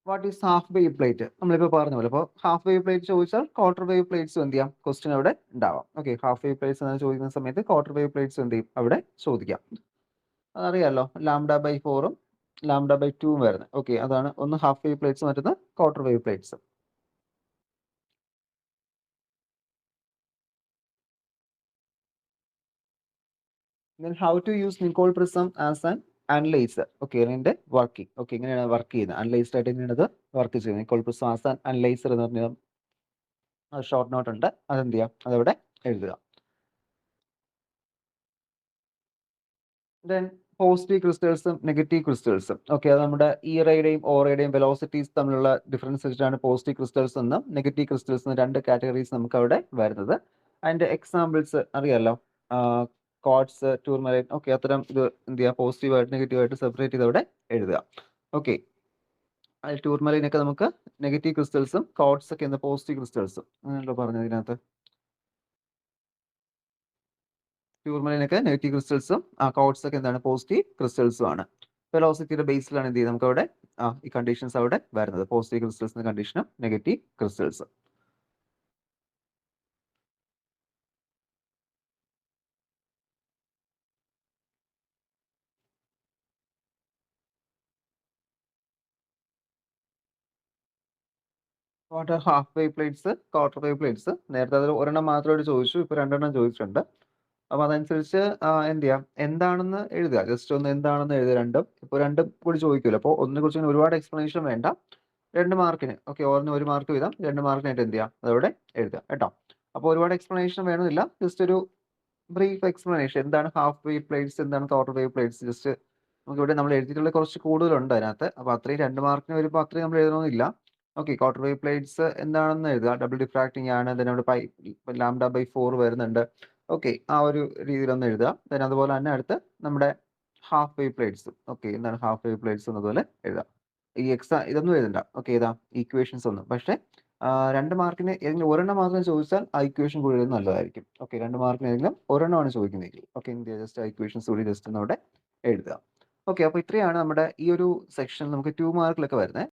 What is half wave plate നമ്മളിപ്പോൾ പറഞ്ഞ പോലെ അപ്പോൾ ഹാഫ് വേവ് പ്ലേറ്റ് ചോദിച്ചാൽ ക്വാർട്ടർ വേവ് പ്ലേറ്റ്സ് എന്ത് ചെയ്യാം ക്വസ്റ്റ്യൻ അവിടെ ഉണ്ടാവാം. ഓക്കെ ഹാഫ് വേവ് പ്ലേറ്റ്സ് എന്ന് ചോദിക്കുന്ന സമയത്ത് ക്വാർട്ടർ വേവ് പ്ലേറ്റ്സ് എന്ത് ചെയ്യും അവിടെ ചോദിക്കാം. അതറിയാലോ λ/4ഉം λ/2ഉം വരുന്നത്. ഓക്കെ അതാണ് ഒന്ന് ഹാഫ് വേവ് പ്ലേറ്റ്സ് മറ്റൊന്ന് quarter wave plates. Then how to use Nicol prism as an analyzer. Okay അതിന്റെ വർക്കിംഗ് ഓക്കെ എങ്ങനെയാണ് വർക്ക് ചെയ്യുന്നത് അനലൈസ്ഡ് ആയിട്ട് എങ്ങനെയാണ് അത് വർക്ക് ചെയ്യുന്നത്. Nicole prism as an analyser എന്ന് പറഞ്ഞ ഷോർട്ട് നോട്ട് ഉണ്ട് അതെന്ത് ചെയ്യാം അതവിടെ എഴുതുക. ദെൻ പോസിറ്റീവ് ക്രിസ്റ്റൽസും നെഗറ്റീവ് ക്രിസ്റ്റൽസും ഓക്കെ അത് നമ്മുടെ ഇറയുടെയും ഓറയുടെയും വെലോസിറ്റീസ് തമ്മിലുള്ള ഡിഫറൻസ് വെച്ചിട്ടാണ് പോസിറ്റീവ് ക്രിസ്റ്റൽസ് എന്നും നെഗറ്റീവ് ക്രിസ്റ്റൽസ് എന്നും 2 കാറ്റഗറീസ് നമുക്ക് അവിടെ വരുന്നത്. അതിന്റെ എക്സാമ്പിൾസ് അറിയാലോ കോഡ്സ് ടൂർമലൈൻ ഓക്കെ അത്തരം ഇത് എന്ത് ചെയ്യുക പോസിറ്റീവായിട്ട് നെഗറ്റീവായിട്ട് സെപ്പറേറ്റ് ചെയ്ത് അവിടെ എഴുതുക. ഓക്കെ അതിൽ ടൂർമലൈനൊക്കെ നമുക്ക് നെഗറ്റീവ് ക്രിസ്റ്റൽസും കോഡ്സ് ഒക്കെ എന്താ പോസിറ്റീവ് ക്രിസ്റ്റൽസും അങ്ങനെയല്ലോ പറഞ്ഞത് ഇതിനകത്ത്. ടൂർമലൈനൊക്കെ നെഗറ്റീവ് ക്രിസ്റ്റൽസും കോഡ്സ് ഒക്കെ എന്താണ് പോസിറ്റീവ് ക്രിസ്റ്റൽസും ആണ്. വെലോസിറ്റിയുടെ ബേസിലാണ് എന്ത് ചെയ്യുന്നത് നമുക്ക് അവിടെ ഈ കണ്ടീഷൻസ് അവിടെ വരുന്നത് പോസിറ്റീവ് ക്രിസ്റ്റൽസിന്റെ കണ്ടീഷനും negative crystals. What are half wave plates quarter wave plates നേരത്തെ അതിൽ ഒരെണ്ണം മാത്രമായിട്ട് ചോദിച്ചു ഇപ്പോൾ 2 എണ്ണം ചോദിച്ചിട്ടുണ്ട്. അപ്പോൾ അതനുസരിച്ച് എന്ത് ചെയ്യാം എന്താണെന്ന് എഴുതുക ജസ്റ്റ് ഒന്ന് എന്താണെന്ന് എഴുതുക രണ്ടും ഇപ്പോൾ രണ്ടും കൂടി ചോദിക്കുമല്ലോ അപ്പോൾ ഒന്നിനെ കുറിച്ച് ഒരുപാട് എക്സ്പ്ലനേഷൻ വേണ്ട. 2 മാർക്കിന് ഓക്കെ ഓരോന്ന് 1 മാർക്ക് വീതം 2 മാർക്കിനായിട്ട് എന്ത് ചെയ്യാം അതവിടെ എഴുതുക കേട്ടോ. അപ്പോൾ ഒരുപാട് എക്സ്പ്ലനേഷൻ വേണമെന്നില്ല ജസ്റ്റ് ഒരു ബ്രീഫ് എക്സ്പ്ലനേഷൻ എന്താണ് ഹാഫ് വേവ് പ്ലേറ്റ്സ് എന്താണ് ക്വാർട്ടർ വേവ് പ്ലേറ്റ്സ് ജസ്റ്റ് നമുക്ക് ഇവിടെ നമ്മൾ എഴുതിയിട്ടുള്ള കുറച്ച് കൂടുതലുണ്ട് അതിനകത്ത്. അപ്പോൾ അത്രയും 2 മാർക്കിന് വരുമ്പോൾ അത്രയും നമ്മൾ എഴുതണമെന്നില്ല. ഓക്കെ ക്വാർട്ടർ വേവ് പ്ലേറ്റ്സ് എന്താണെന്ന് എഴുതുക ഡബിൾ ഡിഫ്രാക്റ്റിംഗ് ആണ് ദെൻ അവിടെ λ/4 വരുന്നുണ്ട്. ഓക്കെ ആ ഒരു രീതിയിലൊന്ന് എഴുതുക. ദെൻ അതുപോലെ തന്നെ അടുത്ത് നമ്മുടെ ഹാഫ് വേവ് പ്ലേറ്റ്സ് ഓക്കെ എന്താണ് ഹാഫ് വേവ് പ്ലേറ്റ്സ് എന്നതുപോലെ എഴുതുക. ഈ ഇതൊന്നും എഴുതണ്ട ഓക്കെ ഏതാ ഇക്വേഷൻസ് ഒന്നും. പക്ഷേ 2 മാർക്കിന് ഏതെങ്കിലും ഒരെണ്ണം മാത്രം ചോദിച്ചാൽ ആ ഇക്വേഷൻ കൂടി എഴുതുന്നത് നല്ലതായിരിക്കും. ഓക്കെ 2 മാർക്കിന് ഏതെങ്കിലും ഒരെണ്ണമാണ് ചോദിക്കുന്നതെങ്കിൽ ഓക്കെ ജസ്റ്റ് ആ ഇക്വേഷൻസ് കൂടി ജസ്റ്റ് ഒന്ന് അവിടെ എഴുതുക. ഓക്കെ അപ്പോൾ ഇത്രയാണ് നമ്മുടെ ഈ ഒരു സെക്ഷൻ നമുക്ക് 2 മാർക്കിലൊക്കെ വരുന്നത്.